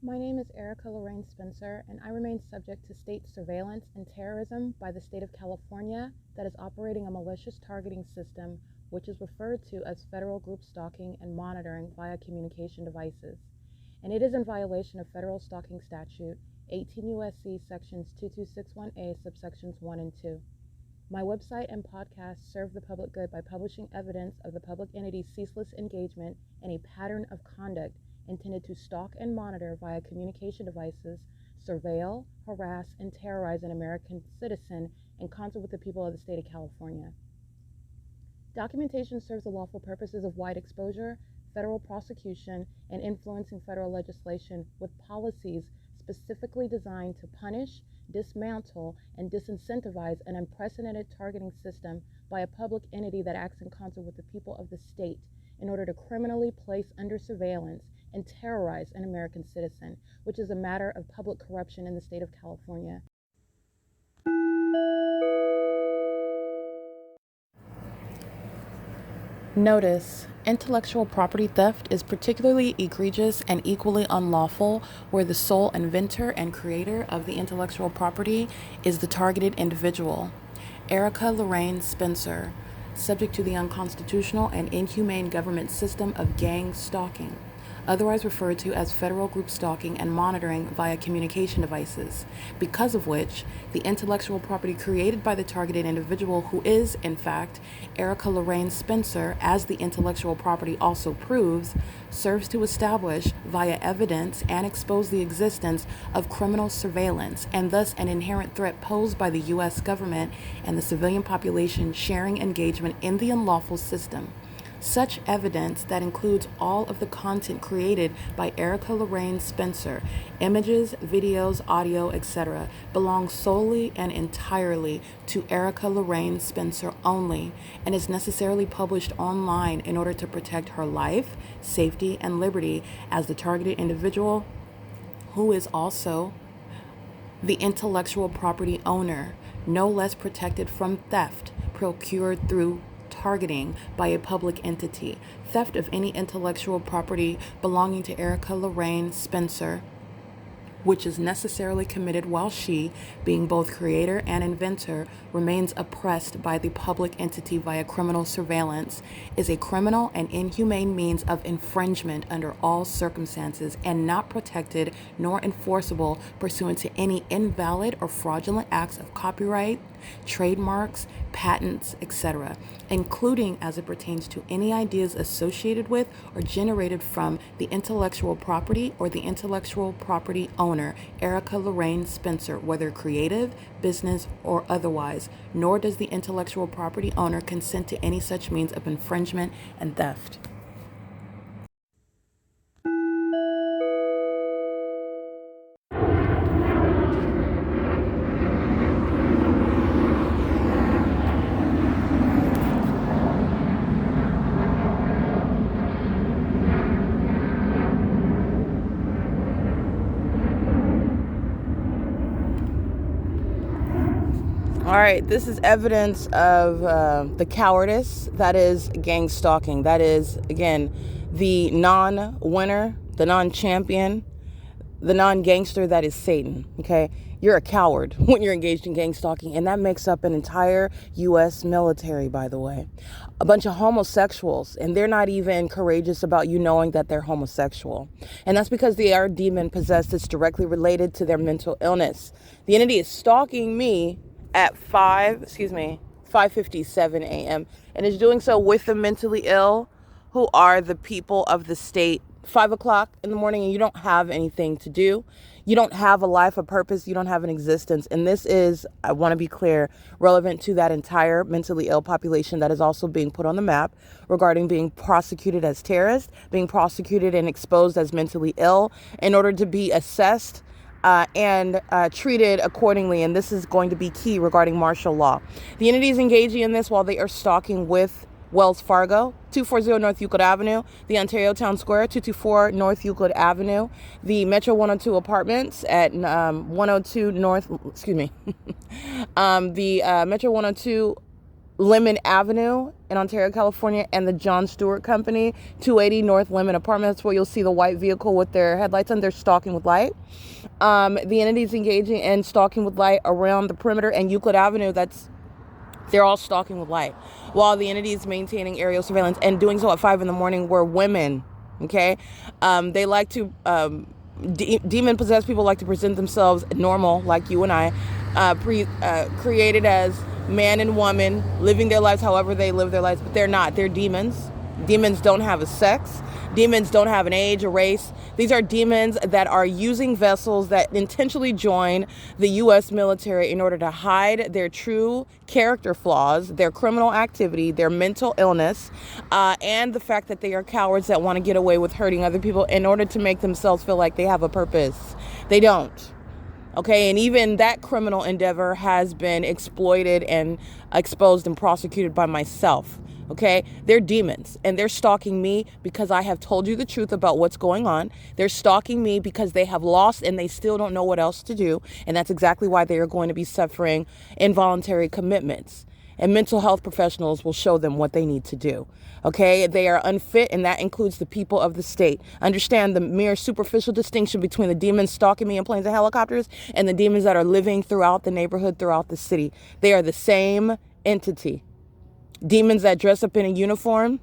My name is Erica Lorraine Spencer, and I remain subject to state surveillance and terrorism by the state of California that is operating a malicious targeting system which is referred to as federal group stalking and monitoring via communication devices. And it is in violation of federal stalking statute 18 U.S.C. sections 2261A subsections 1 and 2. My website and podcast serve the public good by publishing evidence of the public entity's ceaseless engagement in a pattern of conduct intended to stalk and monitor via communication devices, surveil, harass, and terrorize an American citizen in concert with the people of the state of California. Documentation serves the lawful purposes of wide exposure, federal prosecution, and influencing federal legislation with policies specifically designed to punish, dismantle, and disincentivize an unprecedented targeting system by a public entity that acts in concert with the people of the state in order to criminally place under surveillance and terrorize an American citizen, which is a matter of public corruption in the state of California. Notice: intellectual property theft is particularly egregious and equally unlawful where the sole inventor and creator of the intellectual property is the targeted individual. Erica Lorraine Spencer, subject to the unconstitutional and inhumane government system of gang stalking, otherwise referred to as federal group stalking and monitoring via communication devices, because of which the intellectual property created by the targeted individual, who is, in fact, Erica Lorraine Spencer, as the intellectual property also proves, serves to establish via evidence and expose the existence of criminal surveillance and thus an inherent threat posed by the U.S. government and the civilian population sharing engagement in the unlawful system. Such evidence that includes all of the content created by Erica Lorraine Spencer, images, videos, audio, etc., belongs solely and entirely to Erica Lorraine Spencer only and is necessarily published online in order to protect her life, safety, and liberty as the targeted individual, who is also the intellectual property owner, no less protected from theft procured through targeting by a public entity. Theft of any intellectual property belonging to Erica Lorraine Spencer, which is necessarily committed while she, being both creator and inventor, remains oppressed by the public entity via criminal surveillance, is a criminal and inhumane means of infringement under all circumstances and not protected nor enforceable pursuant to any invalid or fraudulent acts of copyright, trademarks, patents, etc., including as it pertains to any ideas associated with or generated from the intellectual property or the intellectual property owner, Erica Lorraine Spencer, whether creative, business, or otherwise, nor does the intellectual property owner consent to any such means of infringement and theft. All right, this is evidence of the cowardice that is gang stalking. That is, again, the non-winner, the non-champion, the non-gangster that is Satan, okay? You're a coward when you're engaged in gang stalking, and that makes up an entire U.S. military, by the way. A bunch of homosexuals, and they're not even courageous about you knowing that they're homosexual. And that's because they are demon-possessed. It's directly related to their mental illness. The entity is stalking me at 5:57 a.m. and is doing so with the mentally ill, who are the people of the state. 5 o'clock in the morning, and you don't have anything to do. You don't have a life, a purpose. You don't have an existence. And this is, I want to be clear, relevant to that entire mentally ill population that is also being put on the map regarding being prosecuted as terrorists, being prosecuted and exposed as mentally ill in order to be assessed and treated accordingly. And this is going to be key regarding martial law. The entity is engaging in this while they are stalking with Wells Fargo, 240 North Euclid Avenue, the Ontario Town Square, 224 North Euclid Avenue, the Metro 102 apartments at 102 North, the Metro 102 Lemon Avenue in Ontario, California, and the John Stewart Company, 280 North Lemon Apartments, where you'll see the white vehicle with their headlights on. They're stalking with light. The entities engaging in stalking with light around the perimeter and Euclid Avenue, they're all stalking with light, while the entities maintaining aerial surveillance and doing so at 5 in the morning were women. Okay, they like to demon-possessed people like to present themselves normal, like you and I, created as man and woman, living their lives however they live their lives, but they're not. They're demons. Demons don't have a sex. Demons don't have an age, a race. These are demons that are using vessels that intentionally join the U.S. military in order to hide their true character flaws, their criminal activity, their mental illness, and the fact that they are cowards that want to get away with hurting other people in order to make themselves feel like they have a purpose. They don't. Okay, and even that criminal endeavor has been exploited and exposed and prosecuted by myself. Okay, they're demons, and they're stalking me because I have told you the truth about what's going on. They're stalking me because they have lost and they still don't know what else to do. And that's exactly why they are going to be suffering involuntary commitments. And mental health professionals will show them what they need to do. Okay, they are unfit, and that includes the people of the state. Understand the mere superficial distinction between the demons stalking me in planes and helicopters and the demons that are living throughout the neighborhood, throughout the city. They are the same entity. Demons that dress up in a uniform,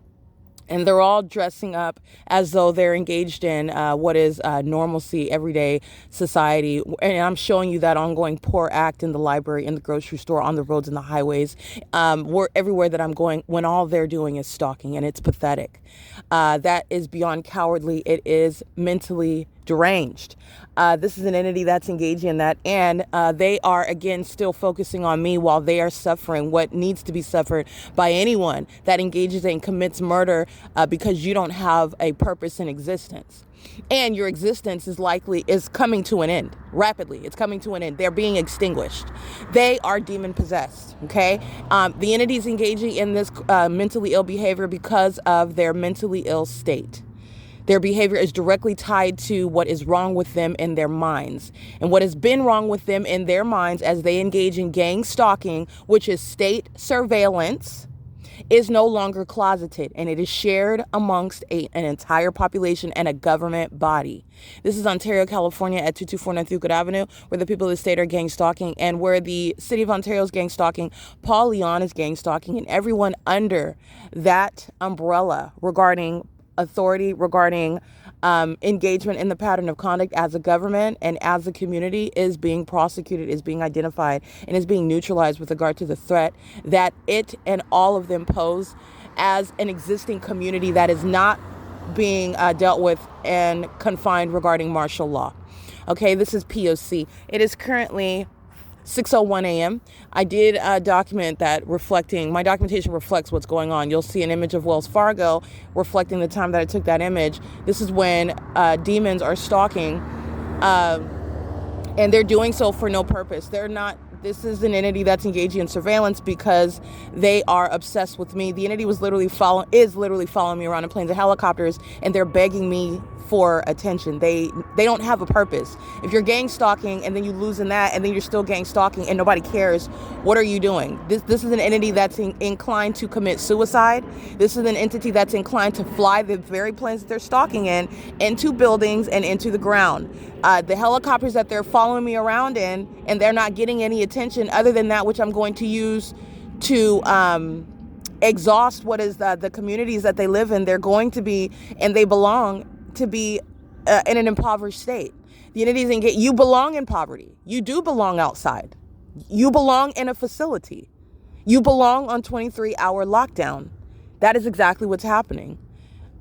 and they're all dressing up as though they're engaged in what is normalcy, everyday society. And I'm showing you that ongoing poor act in the library, in the grocery store, on the roads and the highways, everywhere that I'm going, when all they're doing is stalking, and it's pathetic. That is beyond cowardly. It is mentally deranged. This is an entity that's engaging in that, and they are, again, still focusing on me while they are suffering what needs to be suffered by anyone that engages and commits murder because you don't have a purpose in existence. And your existence is coming to an end rapidly. It's coming to an end. They're being extinguished. They are demon possessed. Okay. The entities engaging in this mentally ill behavior because of their mentally ill state. Their behavior is directly tied to what is wrong with them in their minds. And what has been wrong with them in their minds as they engage in gang stalking, which is state surveillance, is no longer closeted, and it is shared amongst an entire population and a government body. This is Ontario, California at 2249 Euclid Avenue, where the people of the state are gang stalking, and where the city of Ontario is gang stalking, Paul Leon is gang stalking, and everyone under that umbrella regarding authority, regarding engagement in the pattern of conduct as a government and as a community is being prosecuted, is being identified, and is being neutralized with regard to the threat that it and all of them pose as an existing community that is not being dealt with and confined regarding martial law. Okay, this is P.O.C. It is currently 6:01 a.m. I did document that my documentation reflects what's going on. You'll see an image of Wells Fargo reflecting the time that I took that image. This is when demons are stalking, and they're doing so for no purpose. This is an entity that's engaging in surveillance because they are obsessed with me. The entity is literally following me around in planes and helicopters, and they're begging me for attention. They don't have a purpose. If you're gang stalking and then you lose in that and then you're still gang stalking and nobody cares, what are you doing? This is an entity that's inclined to commit suicide. This is an entity that's inclined to fly the very planes that they're stalking into buildings and into the ground. The helicopters that they're following me around in, and they're not getting any attention other than that which I'm going to use to exhaust what is the communities that they live in. They're going to be, and they belong to be in an impoverished state. The entities you belong in poverty. You do belong outside. You belong in a facility. You belong on 23-hour lockdown. That is exactly what's happening.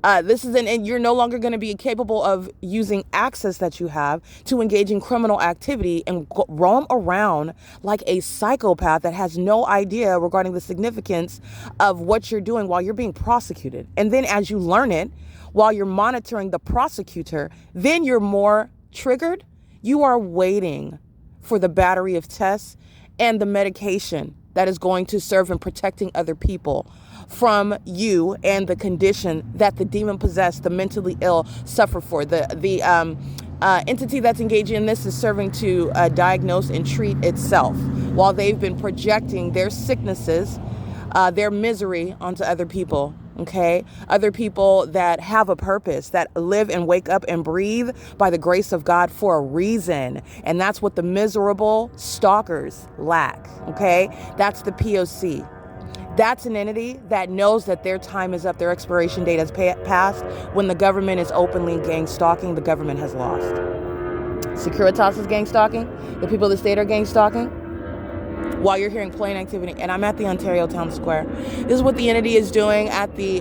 And you're no longer going to be capable of using access that you have to engage in criminal activity and roam around like a psychopath that has no idea regarding the significance of what you're doing while you're being prosecuted. And then as you learn it, while you're monitoring the prosecutor, then you're more triggered. You are waiting for the battery of tests and the medication that is going to serve in protecting other people from you and the condition that the demon-possessed, the mentally ill, suffer for. The entity that's engaging in this is serving to diagnose and treat itself while they've been projecting their sicknesses their misery onto other people. Okay, other people that have a purpose, that live and wake up and breathe by the grace of God for a reason. And that's what the miserable stalkers lack. Okay, that's the P.O.C. That's an entity that knows that their time is up, their expiration date has passed. When the government is openly gang stalking, the government has lost. Securitas is gang stalking. The people of the state are gang stalking. While you're hearing plane activity, and I'm at the Ontario Town Square. This is what the entity is doing at the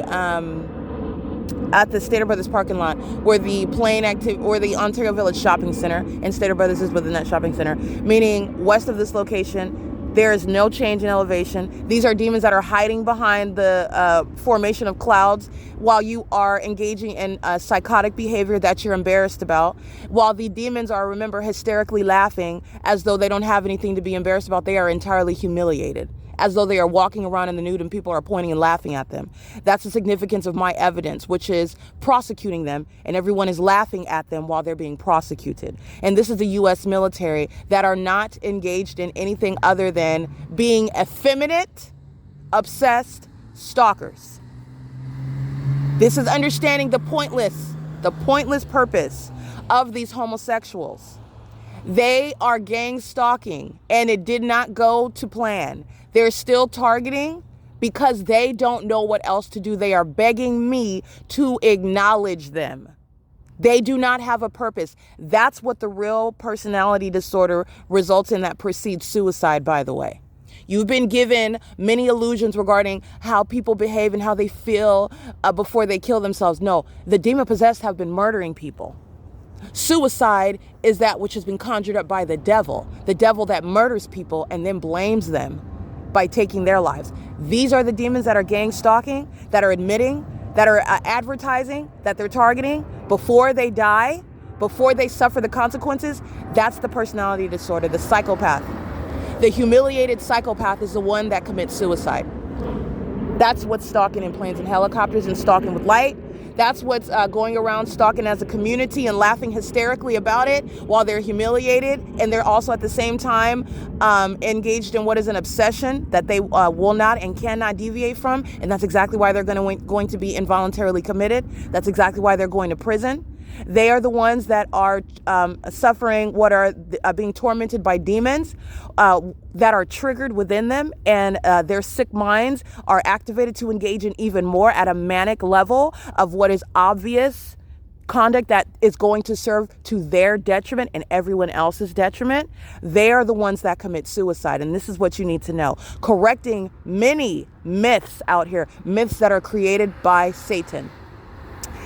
Stater Brothers parking lot, where the plane activity, or the Ontario Village Shopping Center, and Stater Brothers is within that shopping center, meaning west of this location, there is no change in elevation. These are demons that are hiding behind the formation of clouds while you are engaging in psychotic behavior that you're embarrassed about. While the demons are, remember, hysterically laughing as though they don't have anything to be embarrassed about. They are entirely humiliated, as though they are walking around in the nude and people are pointing and laughing at them. That's the significance of my evidence, which is prosecuting them, and everyone is laughing at them while they're being prosecuted. And this is the U.S. military that are not engaged in anything other than being effeminate, obsessed stalkers. This is understanding the pointless purpose of these homosexuals. They are gang stalking, and it did not go to plan. They're still targeting because they don't know what else to do. They are begging me to acknowledge them. They do not have a purpose. That's what the real personality disorder results in that precedes suicide, by the way. You've been given many illusions regarding how people behave and how they feel before they kill themselves. No, the demon-possessed have been murdering people. Suicide is that which has been conjured up by the devil that murders people and then blames them by taking their lives. These are the demons that are gang stalking, that are admitting, that are advertising, that they're targeting before they die, before they suffer the consequences. That's the personality disorder, the psychopath. The humiliated psychopath is the one that commits suicide. That's what's stalking in planes and helicopters and stalking with light. That's what's going around stalking as a community and laughing hysterically about it while they're humiliated. And they're also at the same time engaged in what is an obsession that they will not and cannot deviate from. And that's exactly why they're going to be involuntarily committed. That's exactly why they're going to prison. They are the ones that are suffering what are being tormented by demons that are triggered within them, and their sick minds are activated to engage in even more at a manic level of what is obvious conduct that is going to serve to their detriment and everyone else's detriment. They are the ones that commit suicide. And this is what you need to know. Correcting many myths out here, myths that are created by Satan.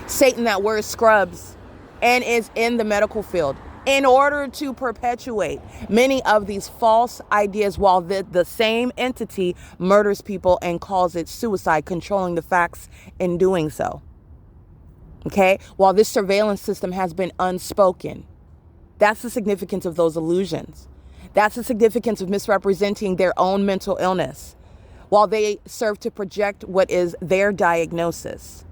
Satan that wears scrubs and is in the medical field in order to perpetuate many of these false ideas, while the same entity murders people and calls it suicide, controlling the facts in doing so. Okay? While this surveillance system has been unspoken. That's the significance of those illusions. That's the significance of misrepresenting their own mental illness while they serve to project what is their diagnosis.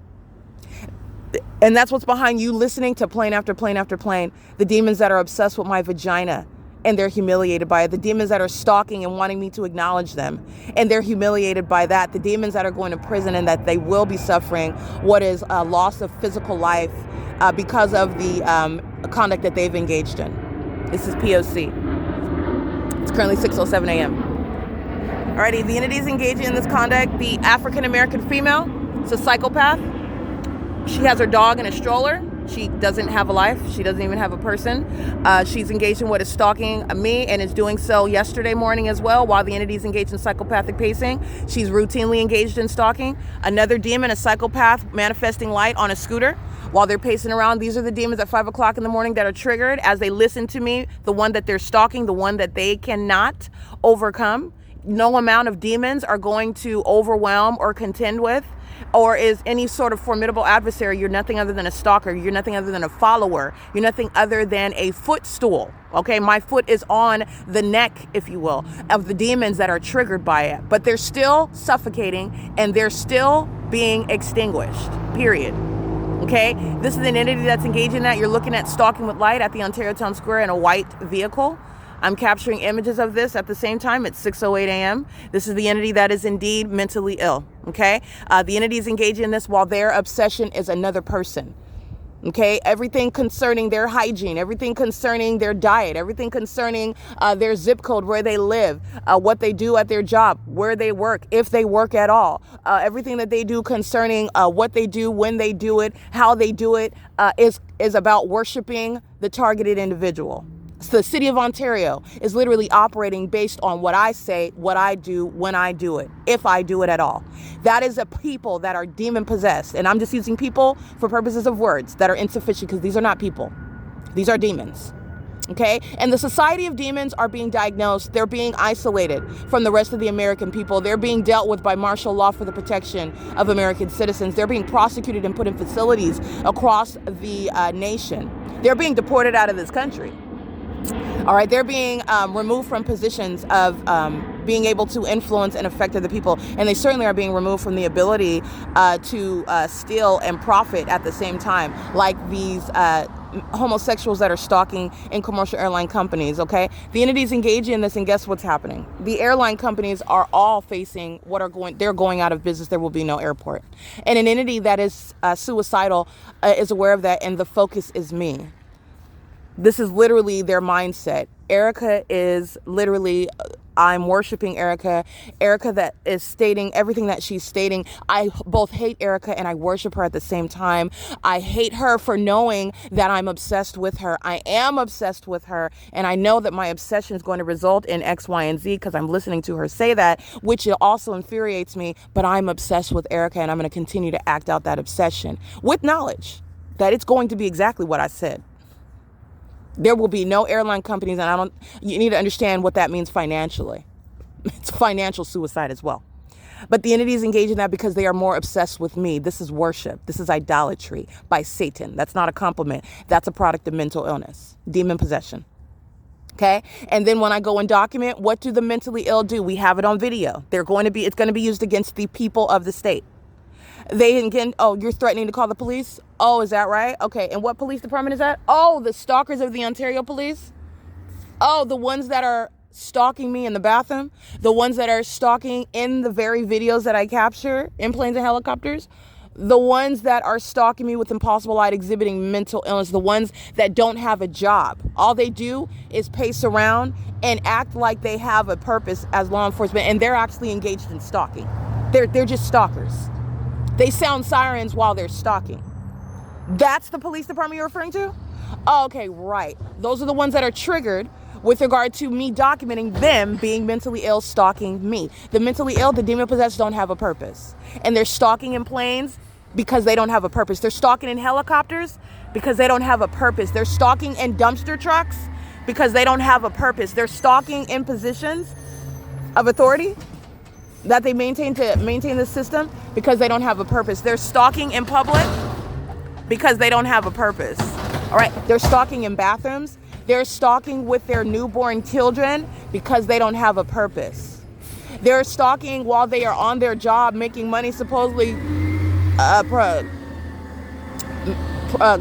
And that's what's behind you listening to plane after plane after plane. The demons that are obsessed with my vagina and they're humiliated by it. The demons that are stalking and wanting me to acknowledge them and they're humiliated by that. The demons that are going to prison and that they will be suffering what is a loss of physical life because of the conduct that they've engaged in. This is P.O.C. It's currently 6:07 a.m. Alrighty, the entities engaging in this conduct, the African American female, it's a psychopath. She has her dog in a stroller. She doesn't have a life. She doesn't even have a person. She's engaged in what is stalking me and is doing so yesterday morning as well while the entity is engaged in psychopathic pacing. She's routinely engaged in stalking. Another demon, a psychopath manifesting light on a scooter while they're pacing around. These are the demons at 5 o'clock in the morning that are triggered as they listen to me, the one that they're stalking, the one that they cannot overcome. No amount of demons are going to overwhelm or contend with, or is any sort of formidable adversary. You're nothing other than a stalker. You're nothing other than a follower. You're nothing other than a footstool. Okay, my foot is on the neck, if you will, of the demons that are triggered by it. But they're still suffocating and they're still being extinguished, period. Okay, this is an entity that's engaged in that. You're looking at stalking with light at the Ontario Town Square in a white vehicle. I'm capturing images of this at the same time. It's 6:08 a.m. This is the entity that is indeed mentally ill, okay? The entity is engaging in this while their obsession is another person. Okay, everything concerning their hygiene, everything concerning their diet, everything concerning their zip code, where they live, what they do at their job, where they work, if they work at all, everything that they do concerning what they do, when they do it, how they do it, is about worshiping the targeted individual. So the city of Ontario is literally operating based on what I say, what I do, when I do it, if I do it at all. That is a people that are demon possessed. And I'm just using people for purposes of words that are insufficient, because these are not people. These are demons. Okay? And the society of demons are being diagnosed. They're being isolated from the rest of the American people. They're being dealt with by martial law for the protection of American citizens. They're being prosecuted and put in facilities across the nation. They're being deported out of this country. All right, they're being removed from positions of being able to influence and affect other people. And they certainly are being removed from the ability to steal and profit at the same time, like these homosexuals that are stalking in commercial airline companies, okay? The entities engaging in this, and guess what's happening? The airline companies are all facing they're going out of business. There will be no airport. And an entity that is suicidal is aware of that, and the focus is me. This is literally their mindset. Erica is literally, I'm worshiping Erica. Erica that is stating everything that she's stating. I both hate Erica and I worship her at the same time. I hate her for knowing that I'm obsessed with her. I am obsessed with her. And I know that my obsession is going to result in X, Y, and Z, because I'm listening to her say that, which also infuriates me. But I'm obsessed with Erica, and I'm going to continue to act out that obsession with knowledge that it's going to be exactly what I said. There will be no airline companies, and you need to understand what that means financially. It's financial suicide as well. But the entities engage in that because they are more obsessed with me. This is worship. This is idolatry by Satan. That's not a compliment. That's a product of mental illness, demon possession. Okay. And then when I go and document, what do the mentally ill do? We have it on video. It's going to be used against the people of the state. They again, oh, you're threatening to call the police? Oh, is that right? Okay, and what police department is that? Oh, the stalkers of the Ontario police? Oh, the ones that are stalking me in the bathroom? The ones that are stalking in the very videos that I capture in planes and helicopters? The ones that are stalking me with impossible light, exhibiting mental illness? The ones that don't have a job? All they do is pace around and act like they have a purpose as law enforcement, and they're actually engaged in stalking. They're just stalkers. They sound sirens while they're stalking. That's the police department you're referring to? Oh, okay, right. Those are the ones that are triggered with regard to me documenting them being mentally ill, stalking me. The mentally ill, the demon possessed, don't have a purpose. And they're stalking in planes because they don't have a purpose. They're stalking in helicopters because they don't have a purpose. They're stalking in dumpster trucks because they don't have a purpose. They're stalking in positions of authority that they maintain to maintain the system because they don't have a purpose. They're stalking in public because they don't have a purpose. All right, they're stalking in bathrooms. They're stalking with their newborn children because they don't have a purpose. They're stalking while they are on their job making money, supposedly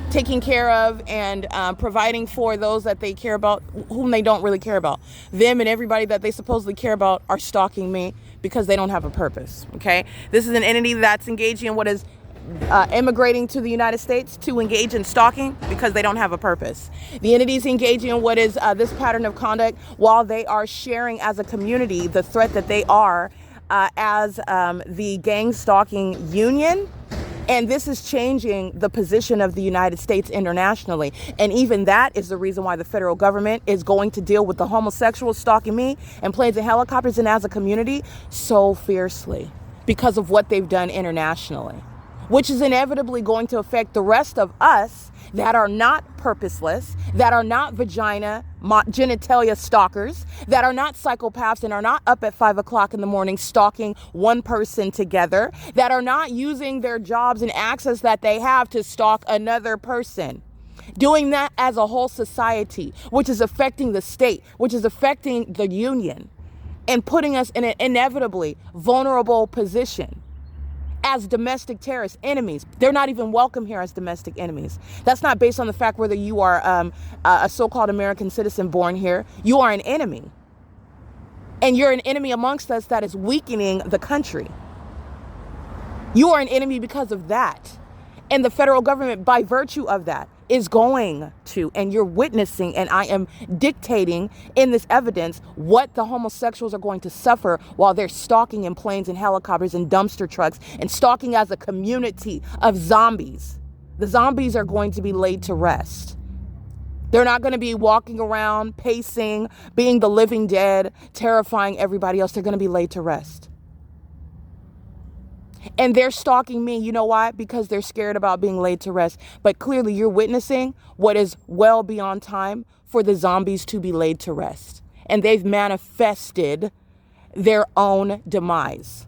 taking care of and providing for those that they care about, whom they don't really care about. Them and everybody that they supposedly care about are stalking me because they don't have a purpose, okay? This is an entity that's engaging in what is immigrating to the United States to engage in stalking because they don't have a purpose. The entities engaging in what is this pattern of conduct while they are sharing as a community the threat that they are as the gang stalking union. And this is changing the position of the United States internationally. And even that is the reason why the federal government is going to deal with the homosexuals stalking me and planes and helicopters and as a community so fiercely because of what they've done internationally, which is inevitably going to affect the rest of us that are not purposeless, that are not genitalia stalkers, that are not psychopaths and are not up at 5 o'clock in the morning stalking one person together, that are not using their jobs and access that they have to stalk another person. Doing that as a whole society, which is affecting the state, which is affecting the union, and putting us in an inevitably vulnerable position. as domestic terrorist enemies. They're not even welcome here as domestic enemies. That's not based on the fact whether you are a so-called American citizen born here. You are an enemy. And you're an enemy amongst us that is weakening the country. You are an enemy because of that. And the federal government, by virtue of that, is going to, and you're witnessing, and I am dictating in this evidence what the homosexuals are going to suffer while they're stalking in planes and helicopters and dumpster trucks and stalking as a community of zombies. The zombies are going to be laid to rest. They're not going to be walking around, pacing, being the living dead, terrifying everybody else. They're going to be laid to rest. And they're stalking me. You know why? Because they're scared about being laid to rest. But clearly you're witnessing what is well beyond time for the zombies to be laid to rest. And they've manifested their own demise.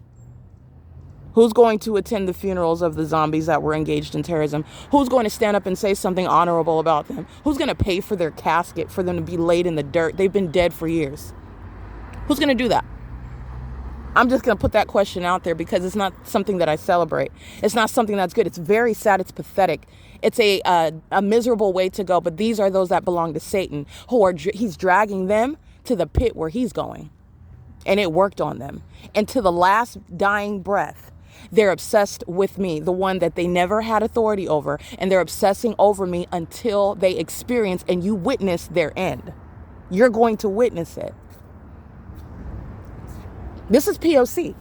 Who's going to attend the funerals of the zombies that were engaged in terrorism? Who's going to stand up and say something honorable about them? Who's going to pay for their casket for them to be laid in the dirt? They've been dead for years. Who's going to do that? I'm just going to put that question out there because it's not something that I celebrate. It's not something that's good. It's very sad. It's pathetic. It's a miserable way to go. But these are those that belong to Satan, he's dragging them to the pit where he's going. And it worked on them. And to the last dying breath, they're obsessed with me, the one that they never had authority over. And they're obsessing over me until they experience and you witness their end. You're going to witness it. This is P.O.C.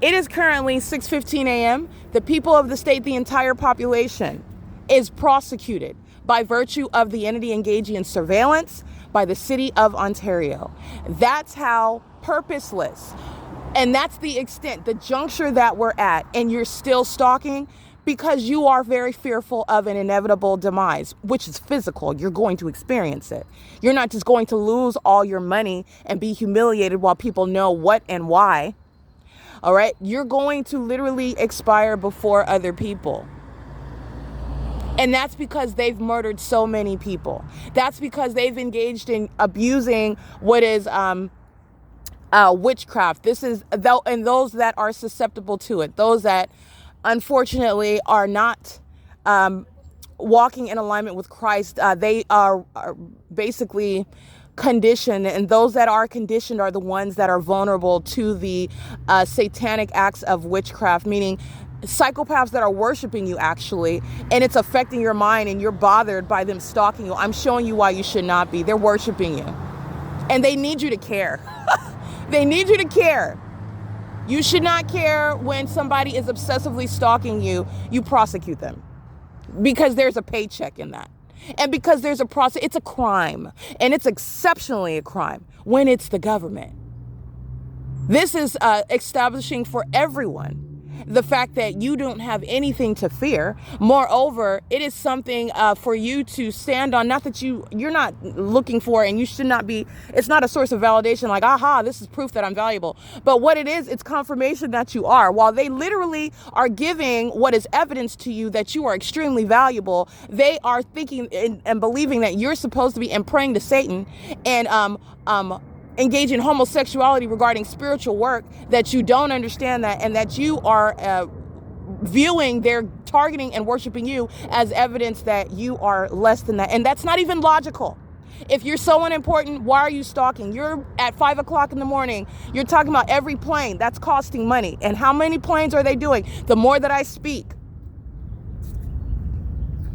It is currently 6:15 a.m. The people of the state, the entire population, is prosecuted by virtue of the entity engaging in surveillance by the city of Ontario. That's how purposeless, and that's the extent, the juncture that we're at, and you're still stalking because you are very fearful of an inevitable demise, which is physical. You're going to experience it. You're not just going to lose all your money and be humiliated while people know what and why. All right. You're going to literally expire before other people. And that's because they've murdered so many people. That's because they've engaged in abusing what is witchcraft. This is, and those that are susceptible to it, those that unfortunately are not walking in alignment with Christ. They are basically conditioned, and those that are conditioned are the ones that are vulnerable to the satanic acts of witchcraft, meaning psychopaths that are worshiping you actually, and it's affecting your mind and you're bothered by them stalking you. I'm showing you why you should not be. They're worshiping you and they need you to care. They need you to care. You should not care when somebody is obsessively stalking you. You prosecute them because there's a paycheck in that. And because there's a process, it's a crime. And it's exceptionally a crime when it's the government. This is establishing for everyone the fact that you don't have anything to fear. Moreover, it is something for you to stand on, not that you're not looking for, and you should not be, it's not a source of validation like, aha, this is proof that I'm valuable. But what it is, it's confirmation that you are. While they literally are giving what is evidence to you that you are extremely valuable, they are thinking and believing that you're supposed to be and praying to Satan and engage in homosexuality regarding spiritual work, that you don't understand that, and that you are viewing their targeting and worshiping you as evidence that you are less than that. And that's not even logical. If you're so unimportant, why are you stalking? You're at 5 o'clock in the morning. You're talking about every plane. That's costing money. And how many planes are they doing? The more that I speak.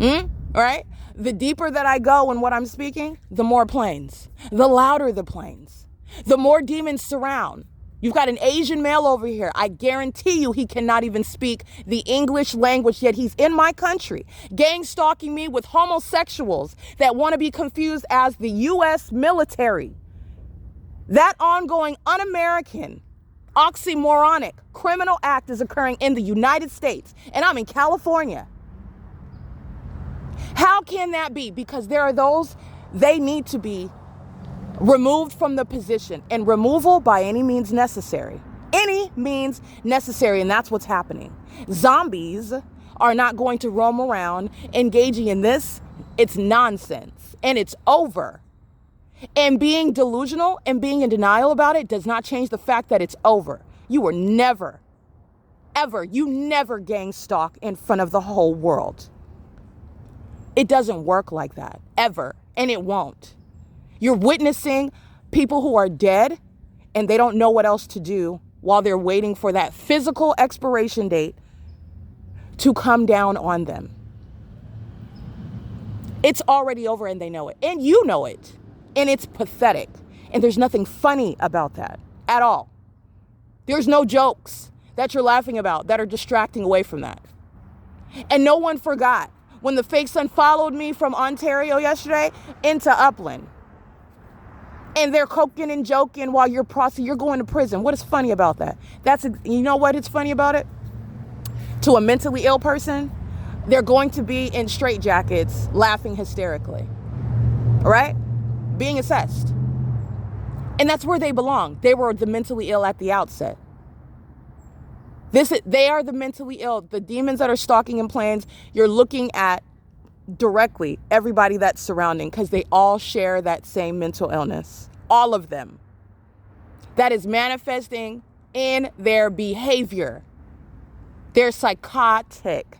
All right? The deeper that I go in what I'm speaking, the more planes, the louder the planes. The more demons surround. You've got an Asian male over here. I guarantee you he cannot even speak the English language, yet he's in my country, gang stalking me with homosexuals that want to be confused as the U.S. military. That ongoing un-American, oxymoronic criminal act is occurring in the United States, and I'm in California. How can that be? Because there are those, they need to be removed from the position, and removal by any means necessary. Any means necessary, and that's what's happening. Zombies are not going to roam around engaging in this. It's nonsense, and it's over. And being delusional and being in denial about it does not change the fact that it's over. You were never Ever. You never gang stalk in front of the whole world. It doesn't work like that, ever, and it won't. You're witnessing people who are dead and they don't know what else to do while they're waiting for that physical expiration date to come down on them. It's already over and they know it, and you know it, and it's pathetic, and there's nothing funny about that at all. There's no jokes that you're laughing about that are distracting away from that. And no one forgot when the fake son followed me from Ontario yesterday into Upland. And they're coking and joking while you're going to prison. What is funny about that? You know what is funny about it? To a mentally ill person, they're going to be in straitjackets laughing hysterically. All right? Being assessed. And that's where they belong. They were the mentally ill at the outset. They are the mentally ill. The demons that are stalking in planes, you're looking at directly everybody that's surrounding, because they all share that same mental illness. All of them. That is manifesting in their behavior. They're psychotic.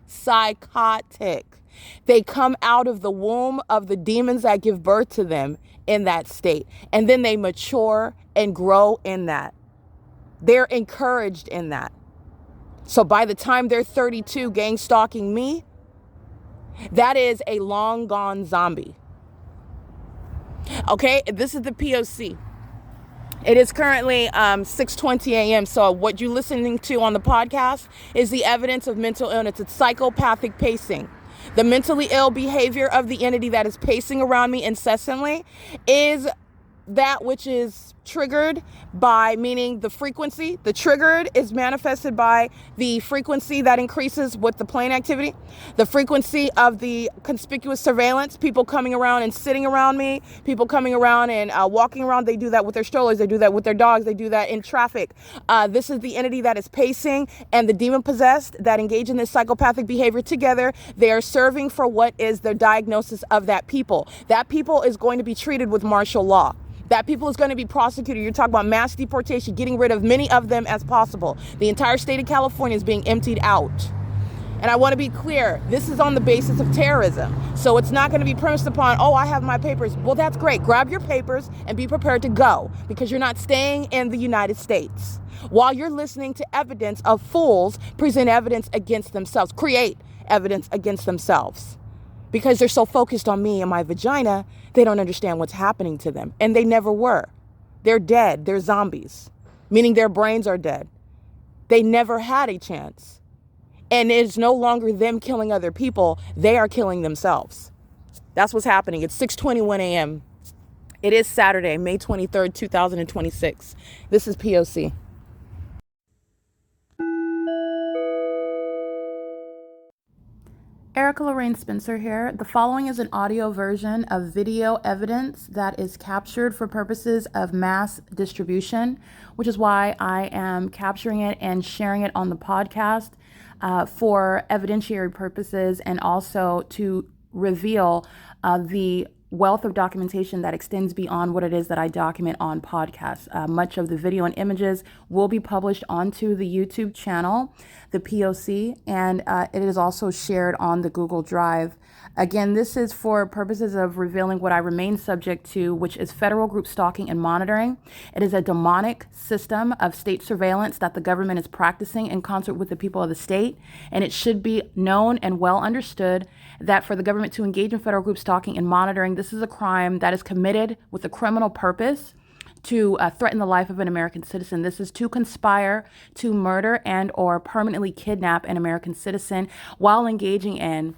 They come out of the womb of the demons that give birth to them in that state. And then they mature and grow in that. They're encouraged in that. So by the time they're 32 gang stalking me, that is a long gone zombie. Okay, this is the P.O.C. It is currently 6:20 a.m. So what you're listening to on the podcast is the evidence of mental illness. It's psychopathic pacing. The mentally ill behavior of the entity that is pacing around me incessantly is that which is triggered by, meaning the frequency. The triggered is manifested by the frequency that increases with the plane activity, the frequency of the conspicuous surveillance, people coming around and sitting around me, people coming around and walking around. They do that with their strollers, they do that with their dogs, they do that in traffic. This is the entity that is pacing and the demon possessed that engage in this psychopathic behavior together. They are serving for what is the diagnosis of that people. That people is going to be treated with martial law. That people is going to be prosecuted. You're talking about mass deportation, getting rid of many of them as possible. The entire state of California is being emptied out. And I want to be clear, this is on the basis of terrorism. So it's not going to be premised upon, oh, I have my papers. Well, that's great. Grab your papers and be prepared to go, because you're not staying in the United States. While you're listening to evidence of fools present evidence against themselves, create evidence against themselves. Because they're so focused on me and my vagina, they don't understand what's happening to them. And they never were. They're dead. They're zombies, meaning their brains are dead. They never had a chance. And it's no longer them killing other people. They are killing themselves. That's what's happening. It's 6:21 a.m. It is Saturday, May 23rd, 2026. This is P.O.C. Erica Lorraine Spencer here. The following is an audio version of video evidence that is captured for purposes of mass distribution, which is why I am capturing it and sharing it on the podcast for evidentiary purposes, and also to reveal the wealth of documentation that extends beyond what it is that I document on podcasts. Much of the video and images will be published onto the YouTube channel, the P.O.C., and it is also shared on the Google Drive. Again, this is for purposes of revealing what I remain subject to, which is federal group stalking and monitoring. It is a demonic system of state surveillance that the government is practicing in concert with the people of the state. And it should be known and well understood that for the government to engage in federal group stalking and monitoring, this is a crime that is committed with a criminal purpose to threaten the life of an American citizen. This is to conspire to murder and or permanently kidnap an American citizen while engaging in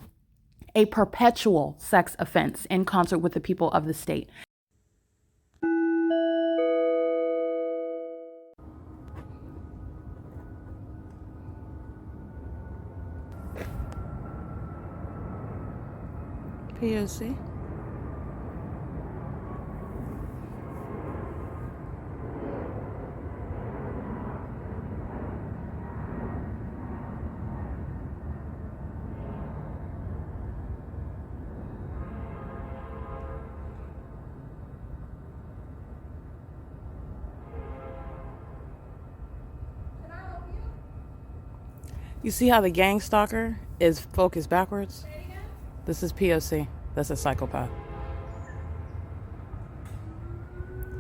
a perpetual sex offense in concert with the people of the state. P.O.C. You see how the gang stalker is focused backwards? This is P.O.C. That's a psychopath.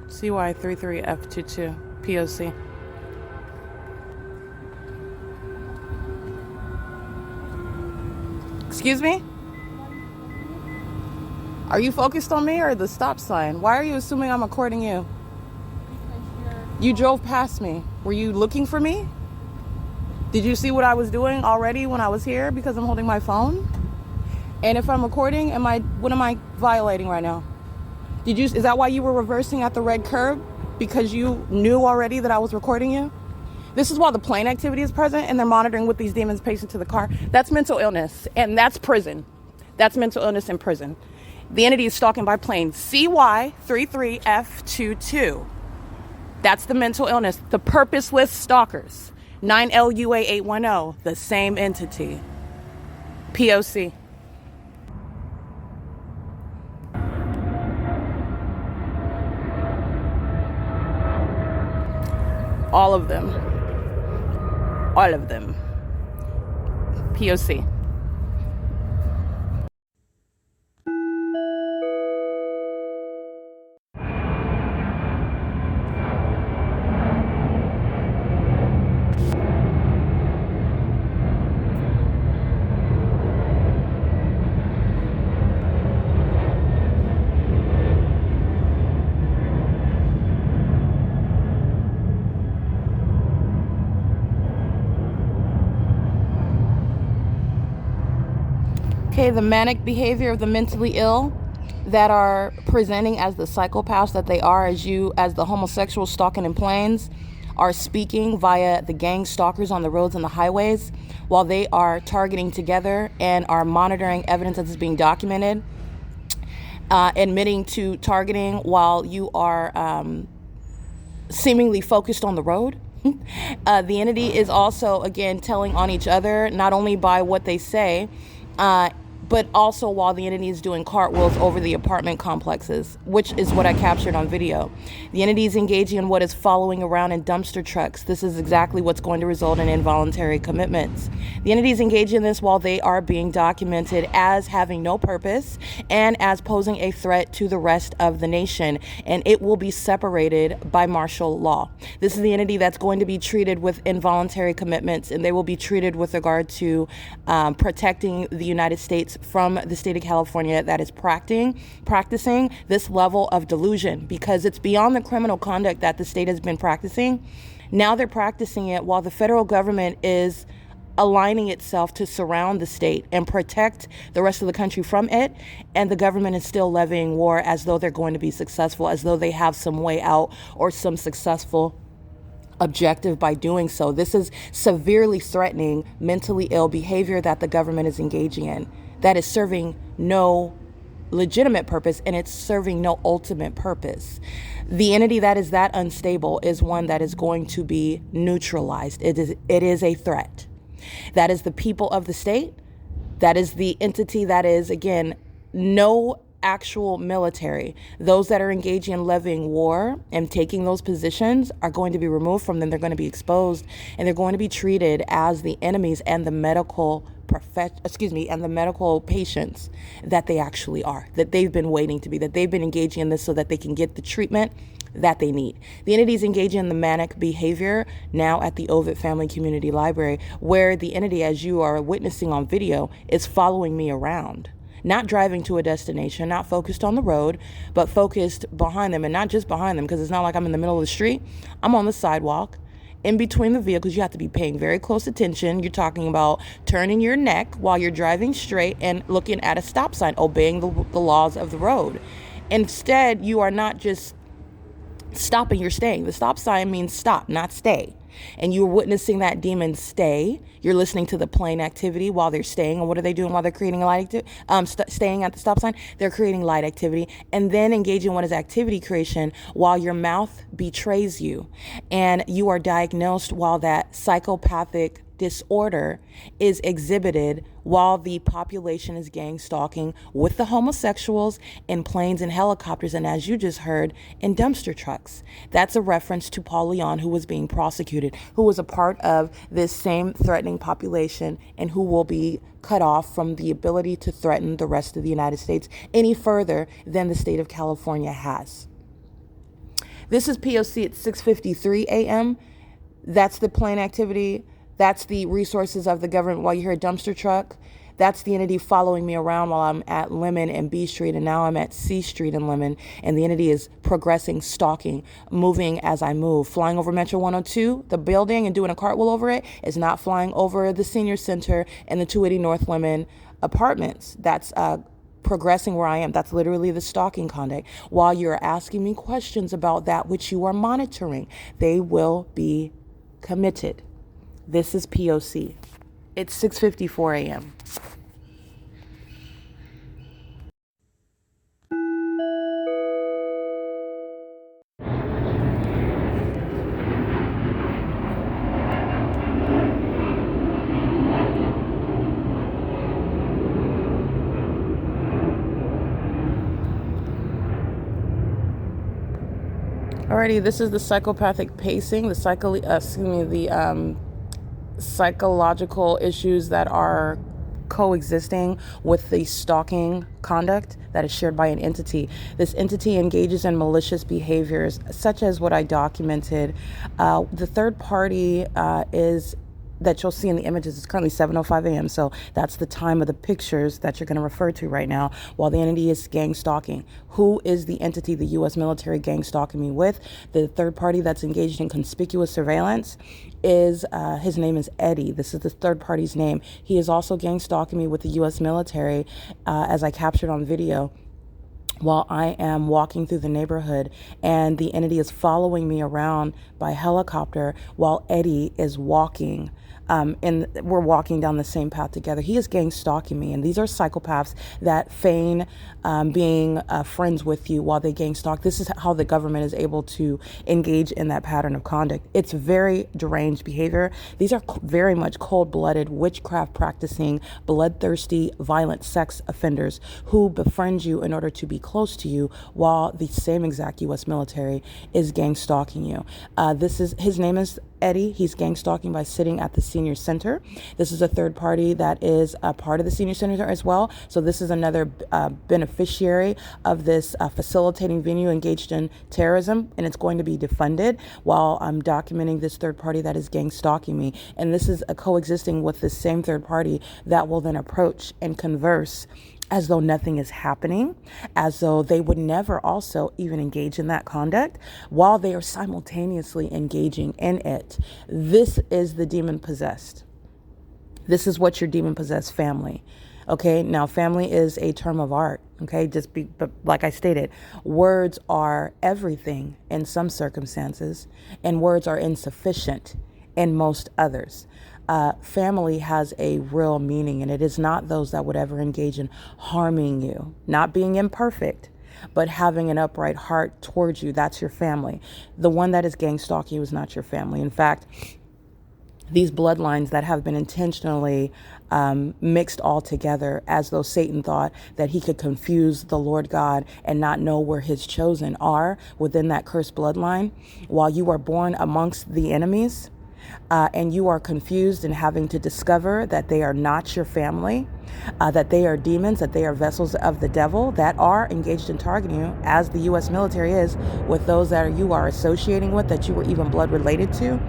CY33F22. P.O.C. Excuse me? Are you focused on me or the stop sign? Why are you assuming I'm recording you? You drove past me. Were you looking for me? Did you see what I was doing already when I was here because I'm holding my phone? And if I'm recording, what am I violating right now? Is that why you were reversing at the red curb? Because you knew already that I was recording you? This is while the plane activity is present and they're monitoring with these demons pacing to the car. That's mental illness, and that's prison. That's mental illness in prison. The entity is stalking by plane. CY33F22. That's the mental illness. The purposeless stalkers. 9LUA810. The same entity. P.O.C. All of them. All of them. P.O.C. Okay, the manic behavior of the mentally ill that are presenting as the psychopaths that they are, as the homosexual stalking in planes, are speaking via the gang stalkers on the roads and the highways while they are targeting together and are monitoring evidence that is being documented, admitting to targeting while you are seemingly focused on the road. The entity is also, again, telling on each other, not only by what they say, but also while the entity is doing cartwheels over the apartment complexes, which is what I captured on video. The entity is engaging in what is following around in dumpster trucks. This is exactly what's going to result in involuntary commitments. The entity is engaging in this while they are being documented as having no purpose and as posing a threat to the rest of the nation, and it will be separated by martial law. This is the entity that's going to be treated with involuntary commitments, and they will be treated with regard to protecting the United States from the state of California that is practicing this level of delusion, because it's beyond the criminal conduct that the state has been practicing. Now they're practicing it while the federal government is aligning itself to surround the state and protect the rest of the country from it, and the government is still levying war as though they're going to be successful, as though they have some way out or some successful objective by doing so. This is severely threatening mentally ill behavior that the government is engaging in, that is serving no legitimate purpose, and it's serving no ultimate purpose. The entity that is that unstable is one that is going to be neutralized. It is a threat. That is the people of the state. That is the entity that is, again, no actual military. Those that are engaging in levying war and taking those positions are going to be removed from them. They're going to be exposed, and they're going to be treated as the enemies and the medical patients that they actually are, that they've been waiting to be, that they've been engaging in this so that they can get the treatment that they need. The entity is engaging in the manic behavior now at the Ovid Family Community Library, where the entity, as you are witnessing on video, is following me around. Not driving to a destination, not focused on the road, but focused behind them. And not just behind them, because it's not like I'm in the middle of the street. I'm on the sidewalk, in between the vehicles. You have to be paying very close attention. You're talking about turning your neck while you're driving straight and looking at a stop sign, obeying the laws of the road. Instead, you are not just stopping, you're staying. The stop sign means stop, not stay. And you're witnessing that demon stay. You're listening to the plane activity while they're staying. And what are they doing while they're creating a light staying at the stop sign? They're creating light activity, and then engaging in what is activity creation while your mouth betrays you, and you are diagnosed while that psychopathic disorder is exhibited while the population is gang stalking with the homosexuals in planes and helicopters, and as you just heard, in dumpster trucks. That's a reference to Paul Leon, who was being prosecuted, who was a part of this same threatening population and who will be cut off from the ability to threaten the rest of the United States any further than the state of California has. This is P.O.C. at 6:53 a.m. That's the plane activity. That's the resources of the government while you hear a dumpster truck. That's the entity following me around while I'm at Lemon and B Street, and now I'm at C Street and Lemon, and the entity is progressing, stalking, moving as I move. Flying over Metro 102, the building, and doing a cartwheel over it is not flying over the senior center and the 280 North Lemon apartments. That's progressing where I am. That's literally the stalking conduct. While you're asking me questions about that which you are monitoring, they will be committed. This is P.O.C. It's 6:54 a.m. Alrighty, this is the psychopathic pacing, the psychological issues that are coexisting with the stalking conduct that is shared by an entity. This entity engages in malicious behaviors, such as what I documented. The third party is that you'll see in the images. It's currently 7:05 a.m. So that's the time of the pictures that you're going to refer to right now while the entity is gang stalking. Who is the entity the U.S. military gang stalking me with? The third party that's engaged in conspicuous surveillance is, his name is Eddie. This is the third party's name. He is also gang stalking me with the U.S. military, as I captured on video, while I am walking through the neighborhood, and the entity is following me around by helicopter while Eddie is walking. And we're walking down the same path together. He is gang stalking me, and these are psychopaths that feign being friends with you while they gang stalk. This is how the government is able to engage in that pattern of conduct. It's very deranged behavior. These are very much cold-blooded, witchcraft practicing, bloodthirsty, violent sex offenders who befriend you in order to be close to you while the same exact U.S. military is gang stalking you. His name is Eddie. He's gang stalking by sitting at the senior center. This is a third party that is a part of the senior center as well. So this is another beneficiary of this facilitating venue engaged in terrorism, and it's going to be defunded while I'm documenting this third party that is gang stalking me. And this is coexisting with the same third party that will then approach and converse as though nothing is happening, as though they would never also even engage in that conduct while they are simultaneously engaging in it. This is the demon possessed. This is what your demon possessed family. Okay, now family is a term of art. Okay, but like I stated, words are everything in some circumstances, and words are insufficient in most others. Family has a real meaning, and it is not those that would ever engage in harming you, not being imperfect, but having an upright heart towards you. That's your family. The one that is gang stalking you is not your family. In fact, these bloodlines that have been intentionally mixed all together, as though Satan thought that he could confuse the Lord God and not know where his chosen are within that cursed bloodline, while you are born amongst the enemies, and you are confused and having to discover that they are not your family, that they are demons, that they are vessels of the devil that are engaged in targeting you, as the U.S. military is with those that you are associating with, that you were even blood related to.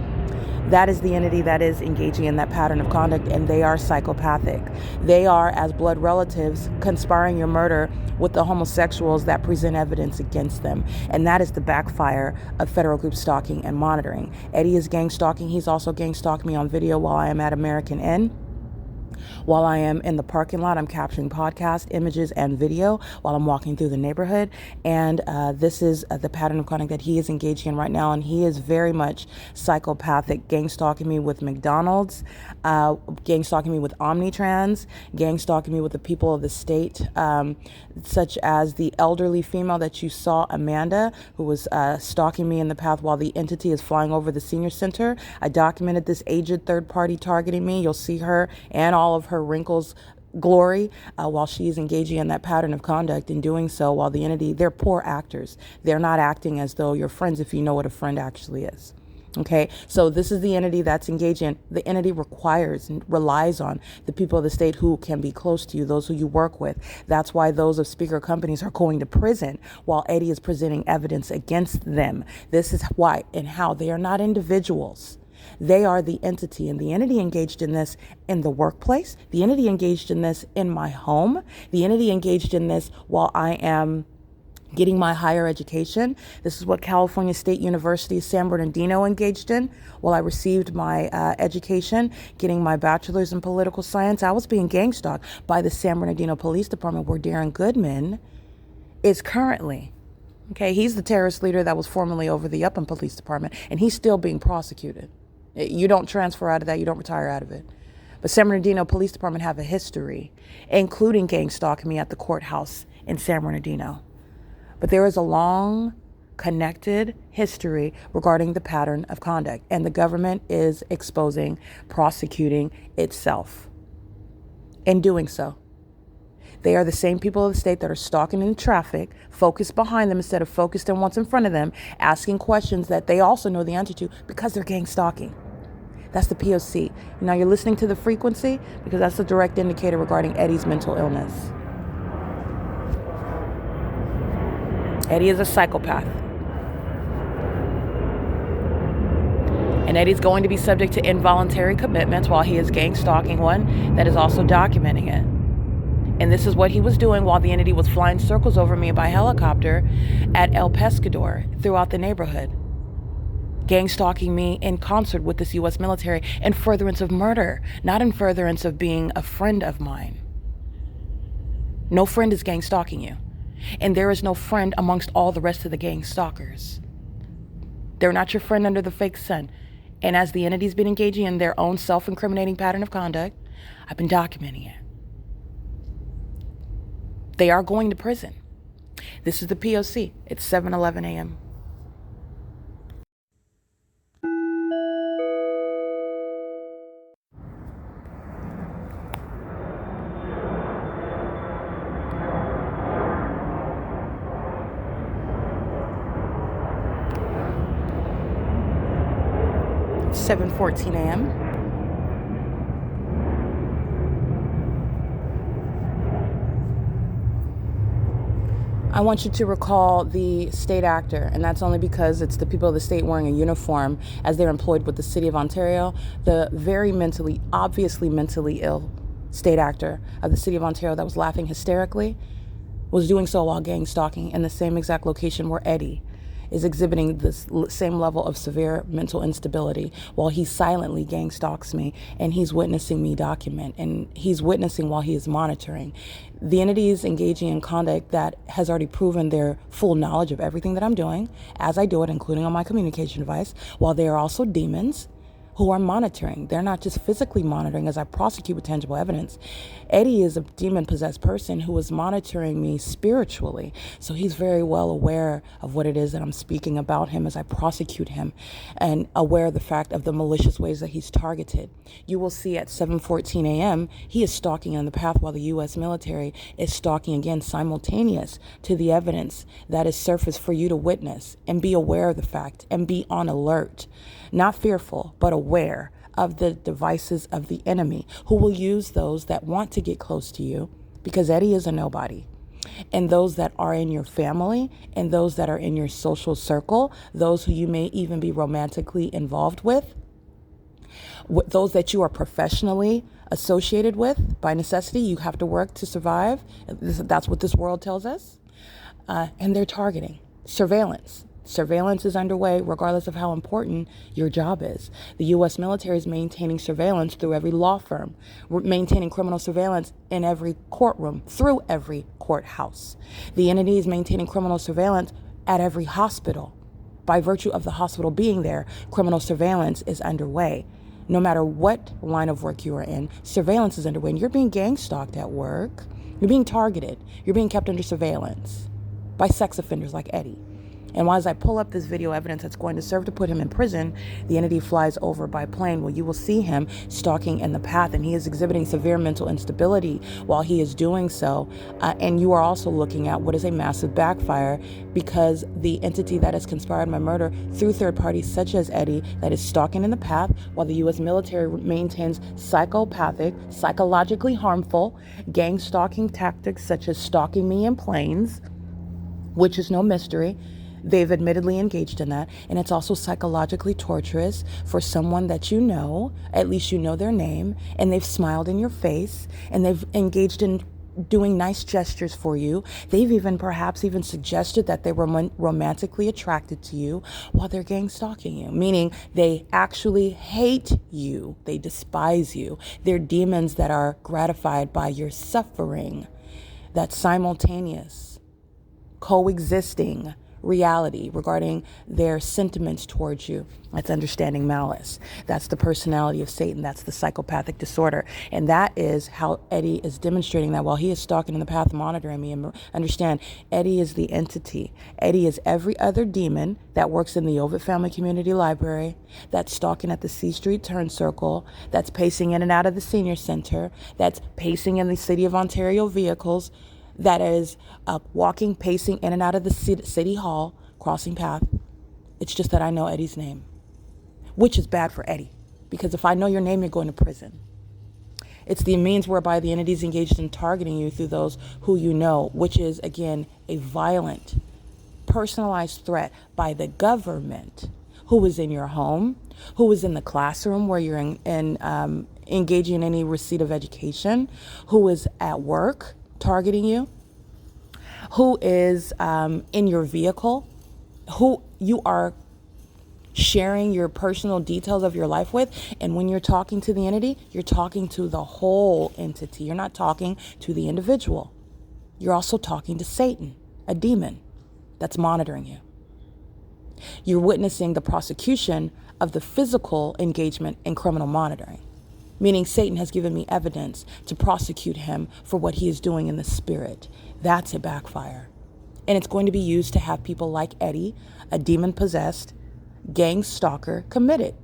That is the entity that is engaging in that pattern of conduct, and they are psychopathic. They are, as blood relatives, conspiring your murder with the homosexuals that present evidence against them. And that is the backfire of federal group stalking and monitoring. Eddie is gang stalking. He's also gang stalking me on video while I am at American Inn. While I am in the parking lot, I'm capturing podcast images and video while I'm walking through the neighborhood. And this is the pattern of conduct that he is engaging in right now. And he is very much psychopathic, gang stalking me with McDonald's, gang stalking me with Omnitrans, gang stalking me with the people of the state, such as the elderly female that you saw, Amanda, who was stalking me in the path while the entity is flying over the senior center. I documented this aged third party targeting me. You'll see her and all of her wrinkles glory while she is engaging in that pattern of conduct, and doing so while the entity, they're poor actors. They're not acting as though you're friends if you know what a friend actually is. Okay, so this is the entity that's engaging. The entity requires and relies on the people of the state who can be close to you, those who you work with. That's why those of speaker companies are going to prison while Eddie is presenting evidence against them. This is why and how they are not individuals. They are the entity, and the entity engaged in this in the workplace, the entity engaged in this in my home, the entity engaged in this while I am getting my higher education. This is what California State University San Bernardino engaged in while I received my education, getting my bachelor's in political science. I was being gang stalked by the San Bernardino Police Department, where Darren Goodman is currently. Okay, he's the terrorist leader that was formerly over the Upland Police Department, and he's still being prosecuted. You don't transfer out of that, you don't retire out of it. But San Bernardino Police Department have a history, including gang stalking me at the courthouse in San Bernardino. But there is a long, connected history regarding the pattern of conduct, and the government is exposing, prosecuting itself. In doing so, they are the same people of the state that are stalking in traffic, focused behind them instead of focused on what's in front of them, asking questions that they also know the answer to because they're gang stalking. That's the P.O.C. Now you're listening to the frequency because that's a direct indicator regarding Eddie's mental illness. Eddie is a psychopath. And Eddie's going to be subject to involuntary commitments while he is gang stalking one that is also documenting it. And this is what he was doing while the entity was flying circles over me by helicopter at El Pescador throughout the neighborhood. Gang stalking me in concert with this U.S. military in furtherance of murder, not in furtherance of being a friend of mine. No friend is gang stalking you. And there is no friend amongst all the rest of the gang stalkers. They're not your friend under the fake sun. And as the entity's been engaging in their own self-incriminating pattern of conduct, I've been documenting it. They are going to prison. This is the P.O.C. It's 7:11 a.m. It's 7:14 a.m. I want you to recall the state actor, and that's only because it's the people of the state wearing a uniform as they're employed with the city of Ontario, the very obviously mentally ill state actor of the city of Ontario that was laughing hysterically was doing so while gang stalking in the same exact location where Eddie is exhibiting this same level of severe mental instability while he silently gang stalks me, and he's witnessing me document, and he's witnessing while he is monitoring. The entity is engaging in conduct that has already proven their full knowledge of everything that I'm doing as I do it, including on my communication device, while they are also demons who are monitoring. They're not just physically monitoring as I prosecute with tangible evidence. Eddie is a demon-possessed person who is monitoring me spiritually. So he's very well aware of what it is that I'm speaking about him as I prosecute him, and aware of the fact of the malicious ways that he's targeted. You will see at 7:14 a.m., he is stalking on the path while the U.S. military is stalking again, simultaneous to the evidence that is surfaced for you to witness and be aware of the fact and be on alert. Not fearful, but aware of the devices of the enemy, who will use those that want to get close to you, because Eddie is a nobody, and those that are in your family, and those that are in your social circle, those who you may even be romantically involved with, those that you are professionally associated with. By necessity, you have to work to survive. That's what this world tells us. And they're targeting. Surveillance. Surveillance is underway regardless of how important your job is. The U.S. military is maintaining surveillance through every law firm. We're maintaining criminal surveillance in every courtroom, through every courthouse. The entity is maintaining criminal surveillance at every hospital. By virtue of the hospital being there, criminal surveillance is underway. No matter what line of work you are in, surveillance is underway. And you're being gang stalked at work. You're being targeted. You're being kept under surveillance by sex offenders like Eddie. And as I pull up this video evidence that's going to serve to put him in prison, the entity flies over by plane. Well, you will see him stalking in the path, and he is exhibiting severe mental instability while he is doing so. And you are also looking at what is a massive backfire, because the entity that has conspired my murder through third parties such as Eddie, that is stalking in the path, while the U.S. military maintains psychopathic, psychologically harmful gang stalking tactics such as stalking me in planes, which is no mystery. They've admittedly engaged in that. And it's also psychologically torturous for someone that you know, at least you know their name, and they've smiled in your face, and they've engaged in doing nice gestures for you. They've even perhaps even suggested that they were romantically attracted to you while they're gang stalking you, meaning they actually hate you. They despise you. They're demons that are gratified by your suffering. That's simultaneous, coexisting reality regarding their sentiments towards you. That's understanding malice. That's the personality of Satan. That's the psychopathic disorder. And that is how Eddie is demonstrating that while he is stalking in the path, monitoring me. And understand, Eddie is the entity. Eddie is every other demon that works in the Ovid Family Community Library, that's stalking at the C Street Turn Circle, that's pacing in and out of the Senior Center, that's pacing in the City of Ontario vehicles, that is walking, pacing in and out of the city hall, crossing path. It's just that I know Eddie's name, which is bad for Eddie, because if I know your name, you're going to prison. It's the means whereby the entity is engaged in targeting you through those who you know, which is, again, a violent, personalized threat by the government, who is in your home, who is in the classroom where you're engaging in any receipt of education, who is at work, targeting you, who is in your vehicle, who you are sharing your personal details of your life with. And when you're talking to the entity, you're talking to the whole entity. You're not talking to the individual. You're also talking to Satan, a demon that's monitoring you. You're witnessing the prosecution of the physical engagement in criminal monitoring, meaning Satan has given me evidence to prosecute him for what he is doing in the spirit. That's a backfire. And it's going to be used to have people like Eddie, a demon-possessed gang stalker, committed.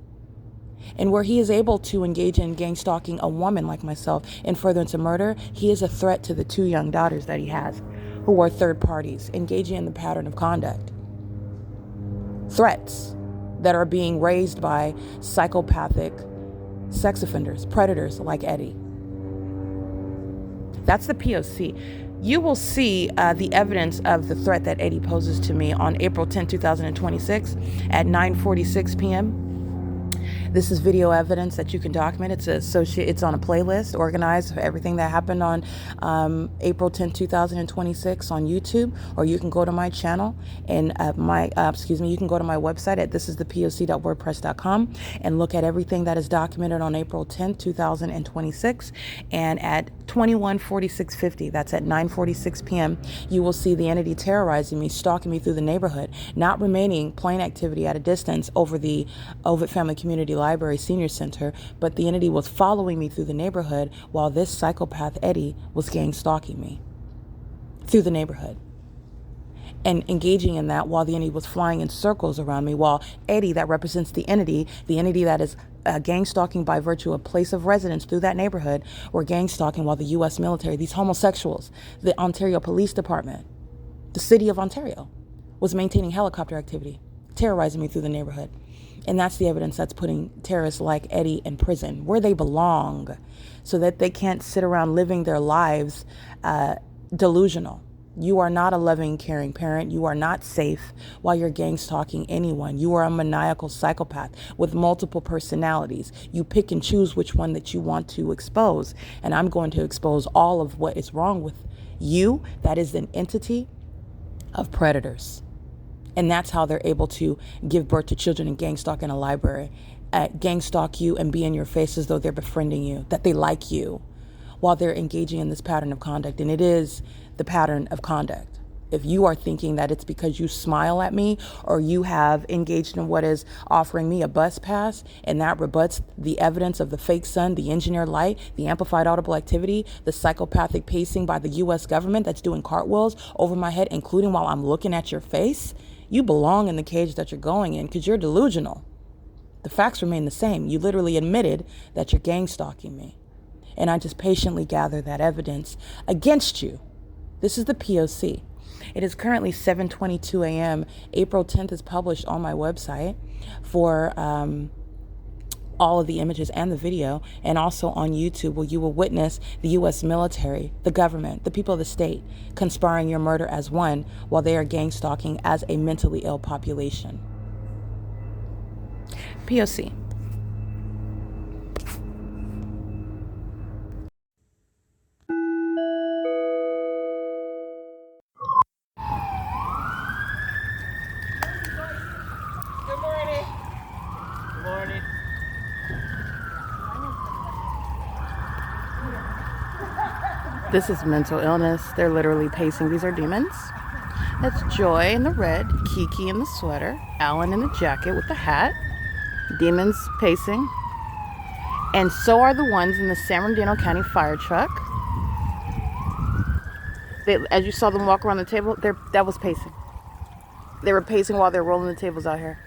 And where he is able to engage in gang stalking a woman like myself in furtherance of murder, he is a threat to the 2 young daughters that he has, who are third parties, engaging in the pattern of conduct. Threats that are being raised by psychopathic sex offenders, predators like Eddie. That's the P.O.C. You will see the evidence of the threat that Eddie poses to me on April 10, 2026 at 9:46 p.m. This is video evidence that you can document. It's on a playlist organized for everything that happened on April 10, 2026 on YouTube, or you can go to my channel and you can go to my website at thisisthepoc.wordpress.com and look at everything that is documented on April 10, 2026, and at 21:46:50, that's at 9:46 p.m., you will see the entity terrorizing me, stalking me through the neighborhood, not remaining plain activity at a distance over the Ovid Family Community Library Senior Center, but the entity was following me through the neighborhood while this psychopath Eddie was gang stalking me through the neighborhood and engaging in that while the entity was flying in circles around me, while Eddie, that represents the entity that is gang stalking by virtue of place of residence through that neighborhood, were gang stalking while the U.S. military, these homosexuals, the Ontario Police Department, the city of Ontario, was maintaining helicopter activity, terrorizing me through the neighborhood. And that's the evidence that's putting terrorists like Eddie in prison, where they belong, so that they can't sit around living their lives delusional. You are not a loving, caring parent. You are not safe while you're gang stalking anyone. You are a maniacal psychopath with multiple personalities. You pick and choose which one that you want to expose. And I'm going to expose all of what is wrong with you. That is an entity of predators. And that's how they're able to give birth to children and gang stalk in a library, gang stalk you and be in your face as though they're befriending you, that they like you, while they're engaging in this pattern of conduct. And it is the pattern of conduct. If you are thinking that it's because you smile at me or you have engaged in what is offering me a bus pass, and that rebuts the evidence of the fake sun, the engineered light, the amplified audible activity, the psychopathic pacing by the U.S. government that's doing cartwheels over my head, including while I'm looking at your face, you belong in the cage that you're going in because you're delusional. The facts remain the same. You literally admitted that you're gang stalking me. And I just patiently gather that evidence against you. This is the P.O.C. It is currently 7:22 a.m. April 10th is published on my website for all of the images and the video, and also on YouTube, where you will witness the U.S. military, the government, the people of the state conspiring your murder as one while they are gang stalking as a mentally ill population. P.O.C. Good morning. Good morning. This is mental illness. They're literally pacing. These are demons. That's Joy in the red, Kiki in the sweater, Alan in the jacket with the hat. Demons pacing. And so are the ones in the San Bernardino County fire truck. As you saw them walk around the table, that was pacing. They were pacing while they're rolling the tables out here.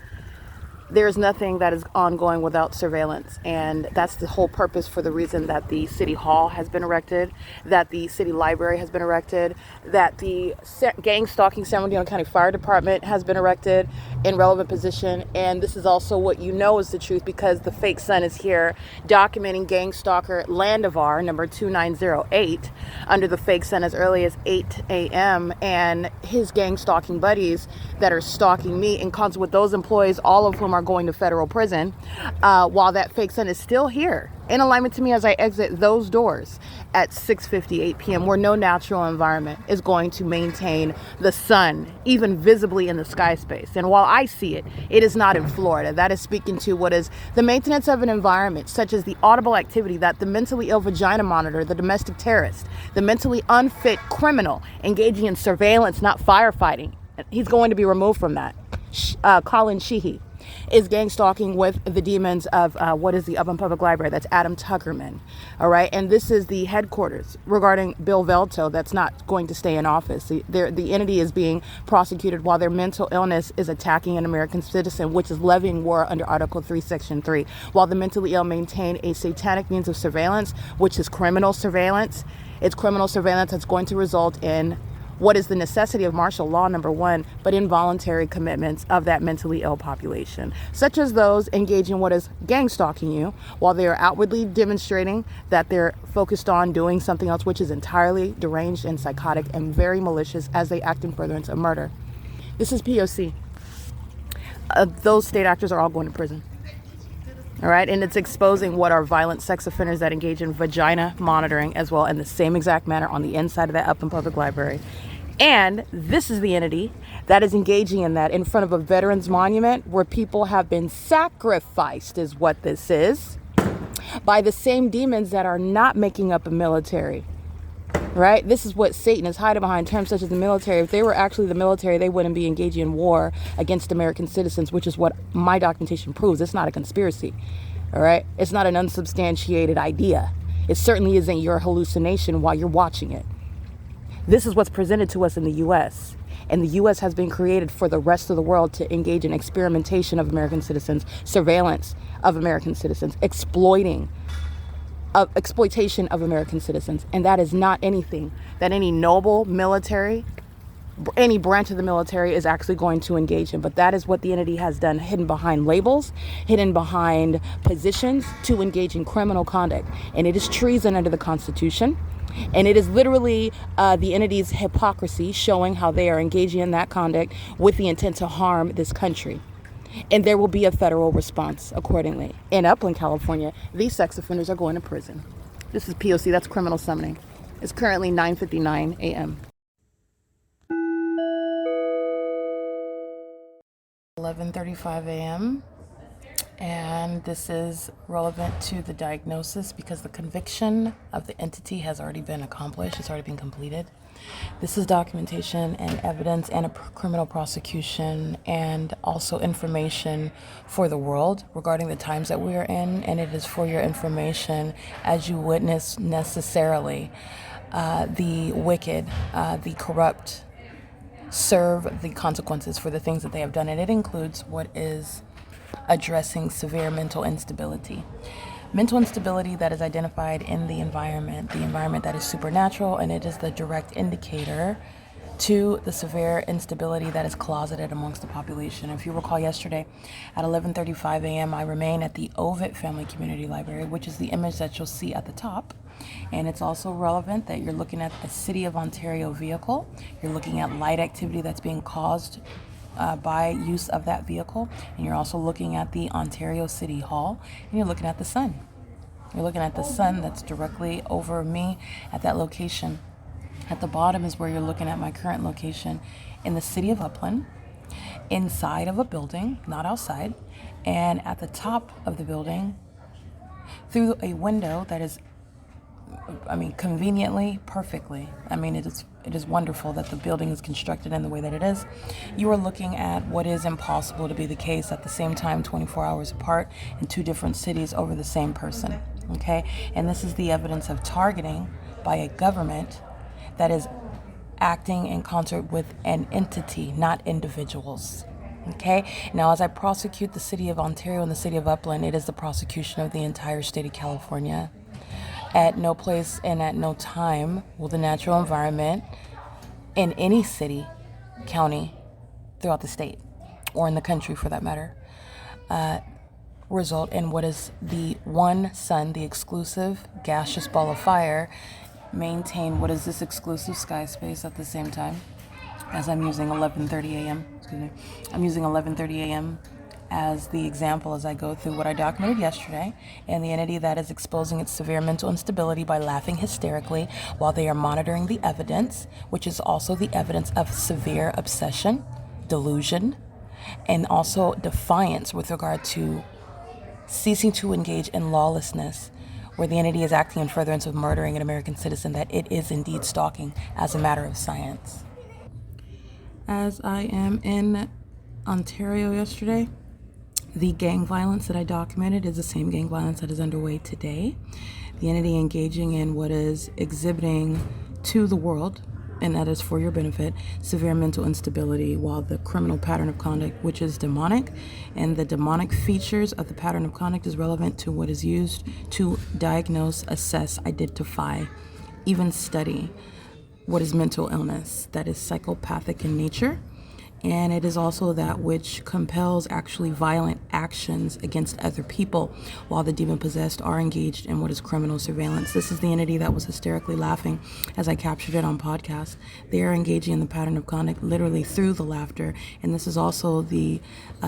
There's nothing that is ongoing without surveillance, and that's the whole purpose for the reason that the city hall has been erected, that the city library has been erected, that the gang stalking San Bernardino County Fire Department has been erected in relevant position. And this is also what you know is the truth, because the fake sun is here documenting gang stalker Landivar number 2908 under the fake sun as early as 8 a.m. and his gang stalking buddies that are stalking me in concert with those employees, all of whom are going to federal prison, while that fake sun is still here in alignment to me as I exit those doors at 6:58 p.m., where no natural environment is going to maintain the sun even visibly in the sky space. And while I see it, it is not in Florida. That is speaking to what is the maintenance of an environment, such as the audible activity that the mentally ill vagina monitor, the domestic terrorist, the mentally unfit criminal engaging in surveillance, not firefighting. He's going to be removed from that. COLLIN SHEEHY is gang stalking with the demons of what is the Upland Public Library. That's Adam Tuckerman. All right. And this is the headquarters regarding Bill Velto that's not going to stay in office. The entity is being prosecuted while their mental illness is attacking an American citizen, which is levying war under Article 3, Section 3, while the mentally ill maintain a satanic means of surveillance, which is criminal surveillance. It's criminal surveillance that's going to result in what is the necessity of martial law, number one, but involuntary commitments of that mentally ill population, such as those engaging in what is gang stalking you while they are outwardly demonstrating that they're focused on doing something else, which is entirely deranged and psychotic and very malicious as they act in furtherance of murder. This is P.O.C. Those state actors are all going to prison. All right. And it's exposing what are violent sex offenders that engage in vagina monitoring as well in the same exact manner on the inside of that Upland Public Library. And this is the entity that is engaging in that in front of a veterans monument where people have been sacrificed, is what this is, by the same demons that are not making up a military. Right? This is what Satan is hiding behind terms such as the military. If they were actually the military, they wouldn't be engaging in war against American citizens, which is what my documentation proves. It's not a conspiracy. All right? It's not an unsubstantiated idea. It certainly isn't your hallucination while you're watching it. This is what's presented to us in the U.S. And the U.S. has been created for the rest of the world to engage in experimentation of American citizens, surveillance of American citizens, exploitation of American citizens. And that is not anything that any noble military, any branch of the military is actually going to engage in. But that is what the entity has done, hidden behind labels, hidden behind positions to engage in criminal conduct. And it is treason under the Constitution. And it is literally the entity's hypocrisy showing how they are engaging in that conduct with the intent to harm this country. And there will be a federal response accordingly. In Upland, California, these sex offenders are going to prison. This is P.O.C. That's criminal summoning. It's currently 9:59 a.m. 11:35 a.m. and this is relevant to the diagnosis because the conviction of the entity has already been accomplished. It's already been completed. This is documentation and evidence and a criminal prosecution and also information for the world regarding the times that we are in, and it is for your information as you witness necessarily the wicked, the corrupt serve the consequences for the things that they have done, and it includes what is addressing severe mental instability. Mental instability that is identified in the environment that is supernatural, and it is the direct indicator to the severe instability that is closeted amongst the population. If you recall yesterday at 11:35 a.m., I remain at the Ovid Family Community Library, which is the image that you'll see at the top. And it's also relevant that you're looking at a City of Ontario vehicle. You're looking at light activity that's being caused by use of that vehicle. And you're also looking at the Ontario City Hall, and you're looking at the sun. You're looking at the sun that's directly over me at that location. At the bottom is where you're looking at my current location in the city of UPLAND, inside of a building, not outside. And at the top of the building, through a window that is, conveniently, perfectly. It is wonderful that the building is constructed in the way that it is. You are looking at what is impossible to be the case at the same time, 24 hours apart in two different cities over the same person. Okay? And this is the evidence of targeting by a government that is acting in concert with an entity, not individuals. Okay? Now, as I prosecute the city of Ontario and the city of Upland, it is the prosecution of the entire state of California. At no place and at no time will the natural environment in any city, county, throughout the state, or in the country for that matter, result in what is the one sun, the exclusive gaseous ball of fire, maintain what is this exclusive sky space at the same time as I'm using 11:30 a.m. I'm using 11:30 a.m. as the example as I go through what I documented yesterday, and the entity that is exposing its severe mental instability by laughing hysterically while they are monitoring the evidence, which is also the evidence of severe obsession, delusion, and also defiance with regard to ceasing to engage in lawlessness, where the entity is acting in furtherance of murdering an American citizen, that it is indeed stalking as a matter of science. As I am in Ontario yesterday, the gang violence that I documented is the same gang violence that is underway today. The entity engaging in what is exhibiting to the world, and that is for your benefit, severe mental instability, while the criminal pattern of conduct, which is demonic, and the demonic features of the pattern of conduct is relevant to what is used to diagnose, assess, identify, even study what is mental illness that is psychopathic in nature. And it is also that which compels actually violent actions against other people while the demon-possessed are engaged in what is criminal surveillance. This is the entity that was hysterically laughing as I captured it on podcast. They are engaging in the pattern of conduct literally through the laughter. And this is also the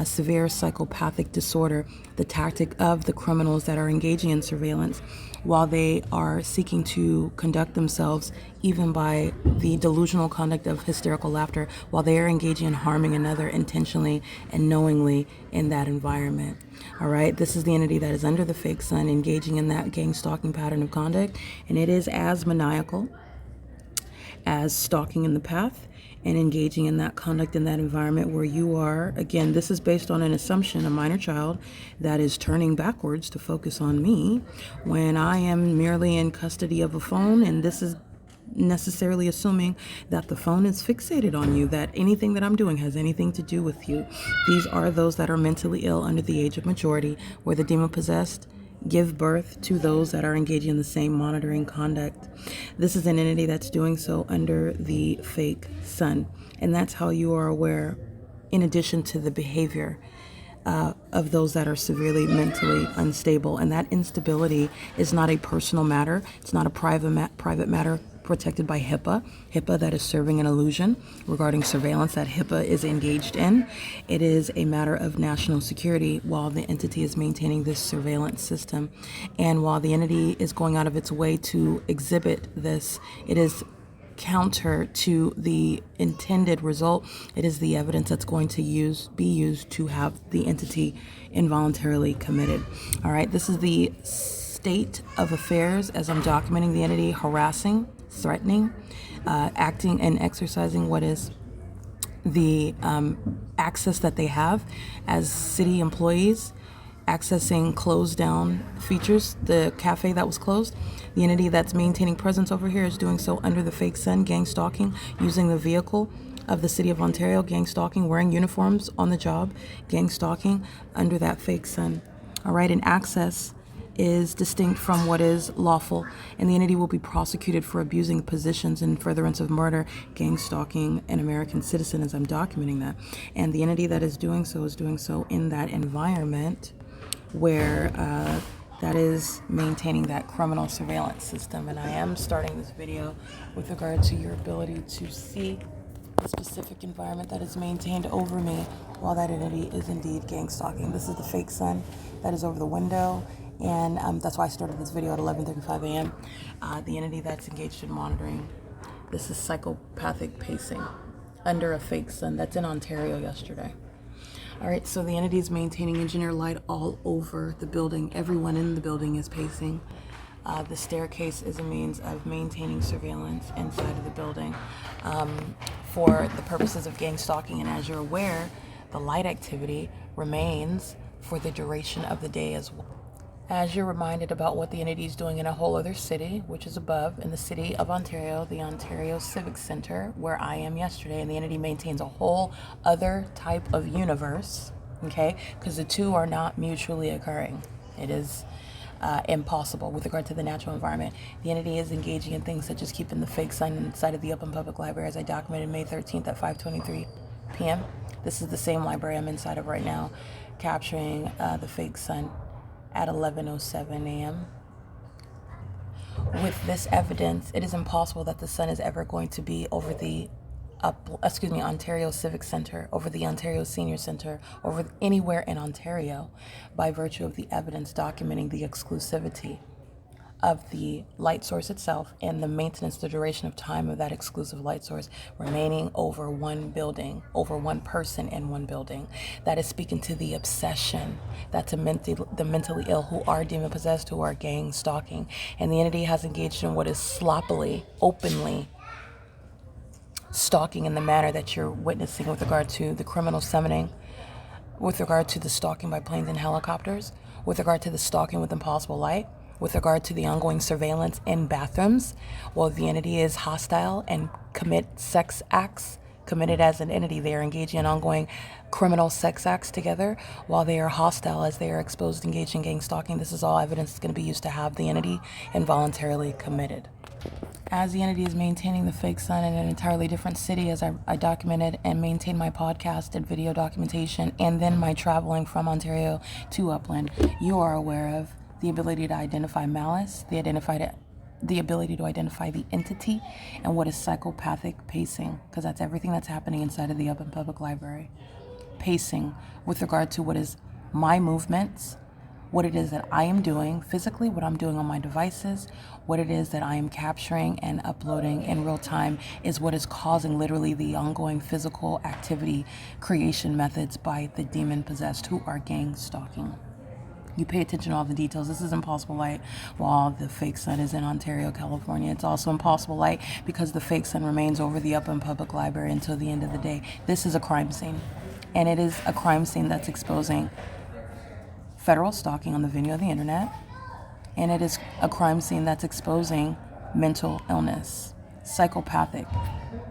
severe psychopathic disorder, the tactic of the criminals that are engaging in surveillance while they are seeking to conduct themselves even by the delusional conduct of hysterical laughter while they are engaging in harming another intentionally and knowingly in that environment. All right, this is the entity that is under the fake sun engaging in that gang stalking pattern of conduct, and it is as maniacal as stalking in the path and engaging in that conduct in that environment where you are, again, this is based on an assumption, a minor child that is turning backwards to focus on me when I am merely in custody of a phone, and this is necessarily assuming that the phone is fixated on you, that anything that I'm doing has anything to do with you. These are those that are mentally ill under the age of majority, where the demon-possessed give birth to those that are engaging in the same monitoring conduct. This is an entity that's doing so under the fake sun. And that's how you are aware, in addition to the behavior of those that are severely mentally unstable. And that instability is not a personal matter. It's not a private matter protected by HIPAA that is serving an illusion regarding surveillance that HIPAA is engaged in. It is a matter of national security while the entity is maintaining this surveillance system. And while the entity is going out of its way to exhibit this, it is counter to the intended result. It is the evidence that's going to be used to have the entity involuntarily committed. All right, this is the state of affairs as I'm documenting the entity harassing, threatening, acting and exercising what is the access that they have as city employees, accessing closed down features, the cafe that was closed. The entity that's maintaining presence over here is doing so under the fake sun, gang stalking, using the vehicle of the city of Ontario, gang stalking, wearing uniforms on the job, gang stalking under that fake sun. All right, and access is distinct from what is lawful, and the entity will be prosecuted for abusing positions in furtherance of murder, gang stalking an American citizen as I'm documenting that. And the entity that is doing so in that environment where that is maintaining that criminal surveillance system. And I am starting this video with regard to your ability to see the specific environment that is maintained over me while that entity is indeed gang stalking. This is the fake sun that is over the window, and that's why I started this video at 11:35 a.m. The entity that's engaged in monitoring, this is psychopathic pacing under a fake sun. That's in Ontario yesterday. All right, so the entity is maintaining engineer light all over the building. Everyone in the building is pacing. The staircase is a means of maintaining surveillance inside of the building for the purposes of gang stalking. And as you're aware, the light activity remains for the duration of the day as well. As you're reminded about what the entity is doing in a whole other city, which is above, in the city of Ontario, the Ontario Civic Center, where I am yesterday, and the entity maintains a whole other type of universe, okay? Because the two are not mutually occurring. It is impossible with regard to the natural environment. The entity is engaging in things such as keeping the fake sun inside of the Upland Public Library, as I documented May 13th at 5:23 p.m. This is the same library I'm inside of right now, capturing the fake sun at 11:07 a.m. With this evidence, it is impossible that the sun is ever going to be over the Ontario Civic Center, over the Ontario Senior Center, over anywhere in Ontario, by virtue of the evidence documenting the exclusivity of the light source itself and the maintenance, the duration of time of that exclusive light source remaining over one building, over one person in one building. That is speaking to the obsession that's the mentally ill who are demon possessed, who are gang stalking. And the entity has engaged in what is sloppily, openly stalking in the manner that you're witnessing with regard to the criminal summoning, with regard to the stalking by planes and helicopters, with regard to the stalking with impossible light, with regard to the ongoing surveillance in bathrooms, while the entity is hostile and commit sex acts. Committed as an entity, they are engaging in ongoing criminal sex acts together while they are hostile as they are exposed, engaged in gang stalking. This is all evidence that's going to be used to have the entity involuntarily committed. As the entity is maintaining the fake sun in an entirely different city, as I documented and maintained my podcast and video documentation, and then my traveling from Ontario to Upland, you are aware of the ability to identify malice, the ability to identify the entity, and what is psychopathic pacing, because that's everything that's happening inside of the Upland Public Library. Pacing with regard to what is my movements, what it is that I am doing physically, what I'm doing on my devices, what it is that I am capturing and uploading in real time is what is causing literally the ongoing physical activity creation methods by the demon possessed who are gang stalking. You pay attention to all the details. This is impossible light while the fake sun is in Ontario, California. It's also impossible light because the fake sun remains over the Upland Public Library until the end of the day. This is a crime scene, and it is a crime scene that's exposing federal stalking on the venue of the internet, and it is a crime scene that's exposing mental illness, psychopathic,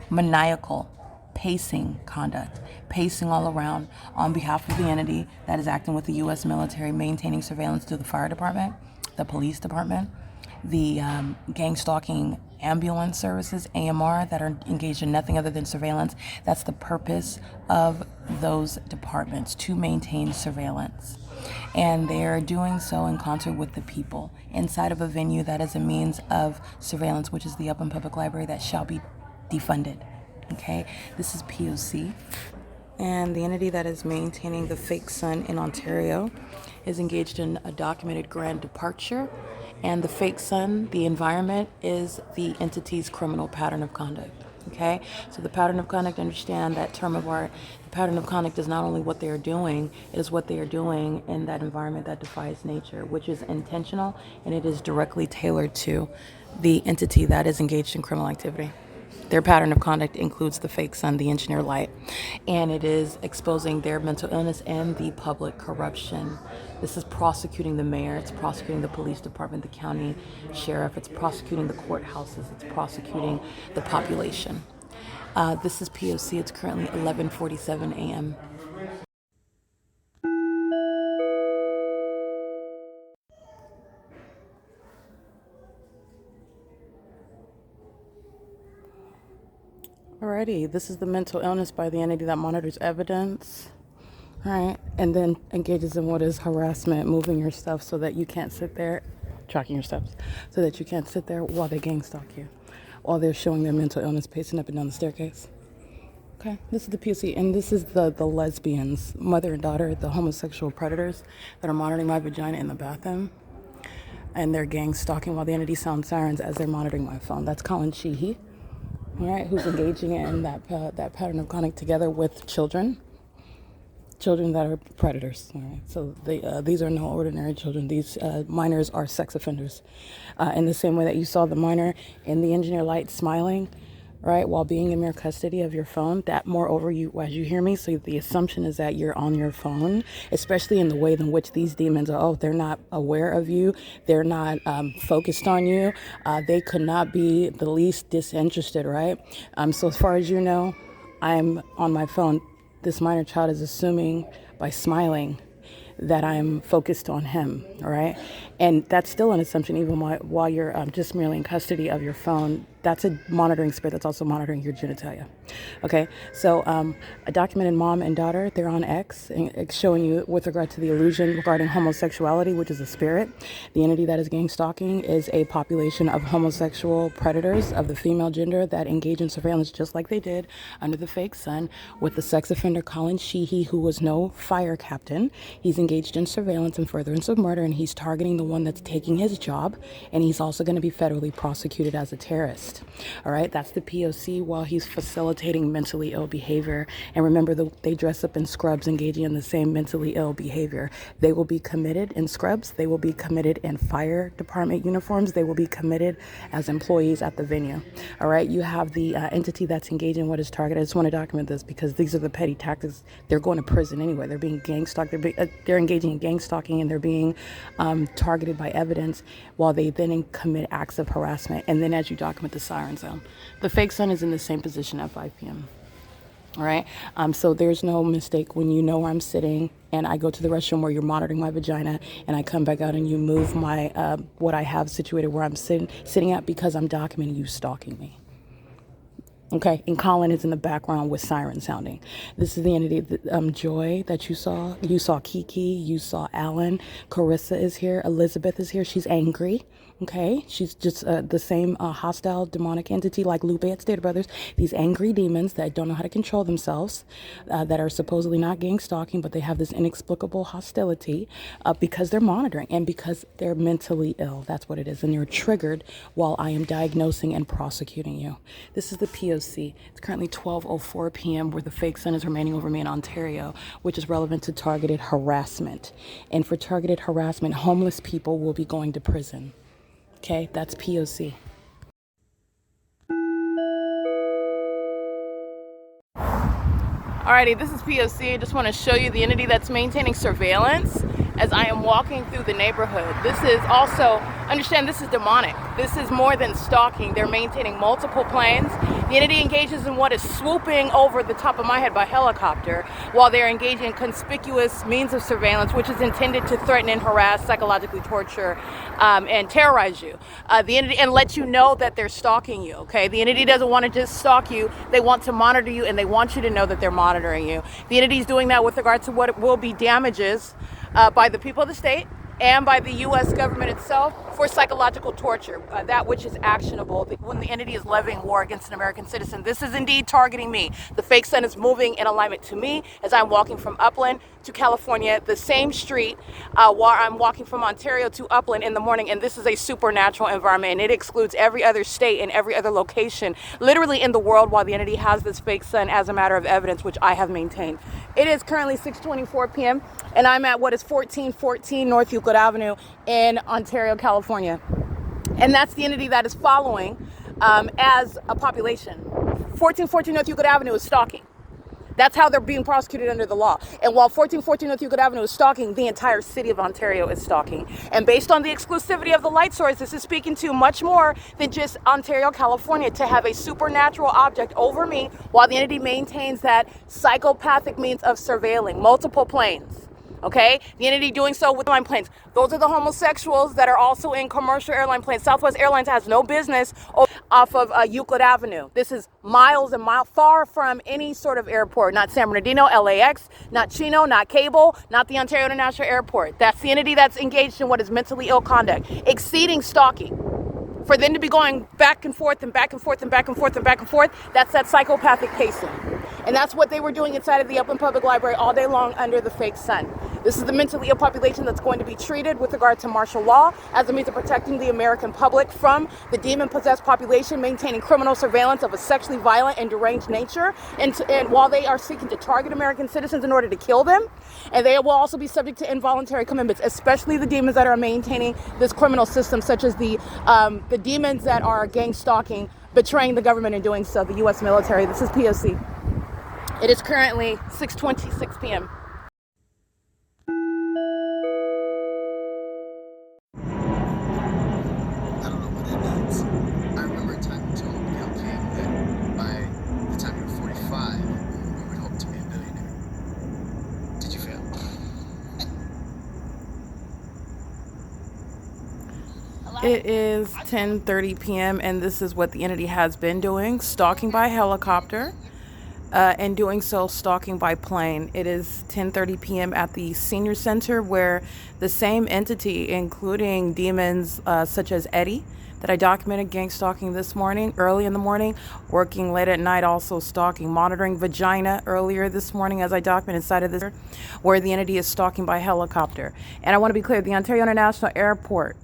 maniacal, pacing conduct, pacing all around on behalf of the entity that is acting with the U.S. military, maintaining surveillance through the fire department, the police department, the gang stalking ambulance services, AMR, that are engaged in nothing other than surveillance. That's the purpose of those departments, to maintain surveillance. And they are doing so in concert with the people inside of a venue that is a means of surveillance, which is the Upland Public Library, that shall be defunded. Okay, this is P.O.C. And the entity that is maintaining the fake sun in Ontario is engaged in a documented grand departure And the fake sun, the environment, is the entity's criminal pattern of conduct. Okay? So the pattern of conduct, understand that term of art. The pattern of conduct is not only what they are doing, it is what they are doing in that environment that defies nature, which is intentional, and it is directly tailored to the entity that is engaged in criminal activity. Their pattern of conduct includes the fake sun, the engineer light, and it is exposing their mental illness and the public corruption. This is prosecuting the mayor, it's prosecuting the police department, the county sheriff, it's prosecuting the courthouses, it's prosecuting the population. This is P.O.C. It's currently 11:47 a.m. Alrighty, this is the mental illness by the entity that monitors evidence. All right, and then engages in what is harassment, moving your stuff so that you can't sit there, tracking your steps, so that you can't sit there while they gang stalk you, while they're showing their mental illness, pacing up and down the staircase. Okay, this is the P.O.C, and this is the lesbians, mother and daughter, the homosexual predators that are monitoring my vagina in the bathroom, and they're gang stalking while the entity sounds sirens as they're monitoring my phone. That's COLLIN, SHEEHY, all right, who's engaging in that pattern of conduct together with children that are predators. All right. So these are no ordinary children. These minors are sex offenders. In the same way that you saw the minor in the engineer light smiling, right, while being in mere custody of your phone, that moreover, as you hear me, so the assumption is that you're on your phone, especially in the way in which these demons are, they're not aware of you. They're not focused on you. They could not be the least disinterested, right? So as far as you know, I'm on my phone. This minor child is assuming by smiling that I'm focused on him, all right? And that's still an assumption even while you're just merely in custody of your phone. That's a monitoring spirit that's also monitoring your genitalia. Okay, so a documented mom and daughter, they're on X, and it's showing you with regard to the illusion regarding homosexuality, which is a spirit. The entity that is gang stalking is a population of homosexual predators of the female gender that engage in surveillance just like they did under the fake sun with the sex offender COLLIN, SHEEHY, who was no fire captain. He's engaged in surveillance and furtherance of murder, and he's targeting the one that's taking his job, and he's also going to be federally prosecuted as a terrorist. All right, that's the P.O.C. while he's facilitating mentally ill behavior. And remember, they dress up in scrubs engaging in the same mentally ill behavior. They will be committed in scrubs. They will be committed in fire department uniforms. They will be committed as employees at the venue. All right, you have the entity that's engaging what is targeted. I just want to document this because these are the petty tactics. They're going to prison anyway. They're being gang stalked. They're engaging in gang stalking, and they're being targeted by evidence while they then commit acts of harassment. And then as you document the siren sound, the fake sun is in the same position at 5 p.m. All right. So there's no mistake when you know where I'm sitting and I go to the restroom where you're monitoring my vagina and I come back out and you move my what I have situated where I'm sitting at because I'm documenting you stalking me. Okay, and COLLIN is in the background with siren sounding. This is the entity, Joy, that you saw. You saw Kiki, you saw Alan, Carissa is here, Elizabeth is here. She's angry. Okay, she's just the same hostile demonic entity like Lupe at Stater Brothers. These angry demons that don't know how to control themselves, that are supposedly not gang stalking, but they have this inexplicable hostility because they're monitoring and because they're mentally ill. That's what it is, and they're triggered while I am diagnosing and prosecuting you. This is the P.O.C. It's currently 12:04 p.m. where the fake sun is remaining over me in Ontario, which is relevant to targeted harassment. And for targeted harassment, homeless people will be going to prison. Okay, that's P.O.C. Alrighty, this is P.O.C. I just want to show you the entity that's maintaining surveillance as I am walking through the neighborhood. This is also, understand this is demonic. This is more than stalking. They're maintaining multiple planes. The entity engages in what is swooping over the top of my head by helicopter while they're engaging in conspicuous means of surveillance, which is intended to threaten and harass, psychologically torture, and terrorize you. The entity, and let you know that they're stalking you, okay? The entity doesn't want to just stalk you. They want to monitor you, and they want you to know that they're monitoring you. The entity is doing that with regard to what will be damages by the people of the state and by the U.S. government itself for psychological torture, that which is actionable when the entity is levying war against an American citizen. This is indeed targeting me. The fake sun is moving in alignment to me as I'm walking from Upland to California, the same street while I'm walking from Ontario to Upland in the morning, and this is a supernatural environment, and it excludes every other state and every other location literally in the world while the entity has this fake sun as a matter of evidence, which I have maintained. It is currently 6:24 p.m. and I'm at what is 1414 North Euclid Avenue in Ontario, California. And that's the entity that is following as a population. 1414 North Euclid Avenue is stalking. That's how they're being prosecuted under the law. And while 1414 North Euclid Avenue is stalking, the entire city of Ontario is stalking. And based on the exclusivity of the light source, this is speaking to much more than just Ontario, California, to have a supernatural object over me while the entity maintains that psychopathic means of surveilling multiple planes. Okay, the entity doing so with airline planes. Those are the homosexuals that are also in commercial airline planes. Southwest Airlines has no business off of Euclid Avenue. This is miles and miles far from any sort of airport. Not San Bernardino, LAX, not Chino, not Cable, not the Ontario International Airport. That's the entity that's engaged in what is mentally ill conduct, exceeding stalking. For them to be going back and forth and back and forth and back and forth and back and forth, that's that psychopathic pacing. And that's what they were doing inside of the Upland Public Library all day long under the fake sun. This is the mentally ill population that's going to be treated with regard to martial law as a means of protecting the American public from the demon-possessed population, maintaining criminal surveillance of a sexually violent and deranged nature, and while they are seeking to target American citizens in order to kill them. And they will also be subject to involuntary commitments, especially the demons that are maintaining this criminal system, such as the demons that are gang stalking, betraying the government and doing so, the U.S. military. This is P.O.C. It is currently 6:26 p.m. I don't know what that means. I remember a time you told me, okay, that by the time you were 45, you would hope to be a billionaire. Did you fail? It is 10:30 p.m. and this is what the entity has been doing: stalking by helicopter, and doing so stalking by plane. It is 10:30 p.m. at the senior center, where the same entity, including demons such as Eddie, that I documented gang stalking this morning, early in the morning, working late at night, also stalking, monitoring vagina earlier this morning, as I documented inside of this, where the entity is stalking by helicopter. And I want to be clear, the Ontario International Airport,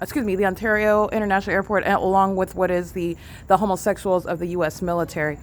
along with what is the homosexuals of the U.S. military.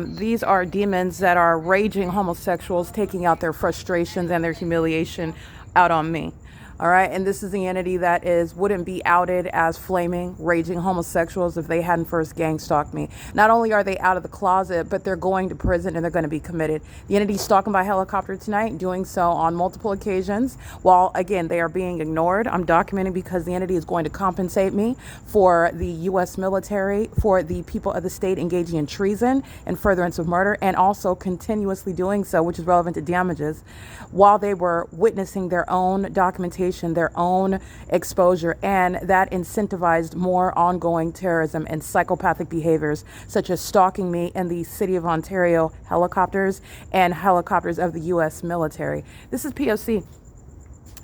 These are demons that are raging homosexuals, taking out their frustrations and their humiliation out on me. All right, and this is the entity that wouldn't be outed as flaming, raging homosexuals if they hadn't first gang stalked me. Not only are they out of the closet, but they're going to prison and they're going to be committed. The entity is stalking by helicopter tonight, doing so on multiple occasions, while again they are being ignored. I'm documenting because the entity is going to compensate me for the U.S. military, for the people of the state engaging in treason and furtherance of murder, and also continuously doing so, which is relevant to damages, while they were witnessing their own documentation, their own exposure, and that incentivized more ongoing terrorism and psychopathic behaviors, such as stalking me in the city of Ontario helicopters and helicopters of the U.S. military. This is P.O.C.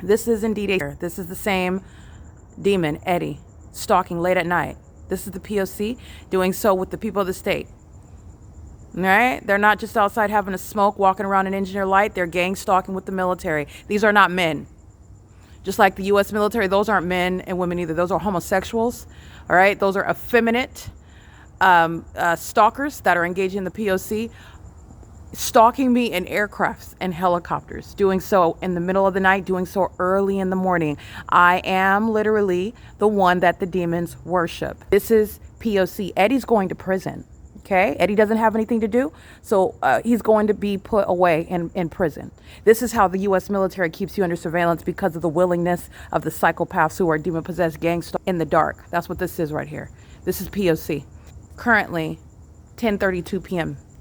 This is indeed this is the same demon, Eddie, stalking late at night. This is the P.O.C. doing so with the people of the state. All right? They're not just outside having a smoke, walking around in engineer light. They're gang stalking with the military. These are not men. Just like the U.S. military, those aren't men and women either. Those are homosexuals, all right? Those are effeminate stalkers that are engaging in the P.O.C., stalking me in aircrafts and helicopters, doing so in the middle of the night, doing so early in the morning. I am literally the one that the demons worship. This is P.O.C. Eddie's going to prison. Okay, Eddie doesn't have anything to do, so he's going to be put away in prison. This is how the U.S. military keeps you under surveillance, because of the willingness of the psychopaths who are demon-possessed gangsters in the dark. That's what this is right here. This is P.O.C. Currently, 10:32 p.m.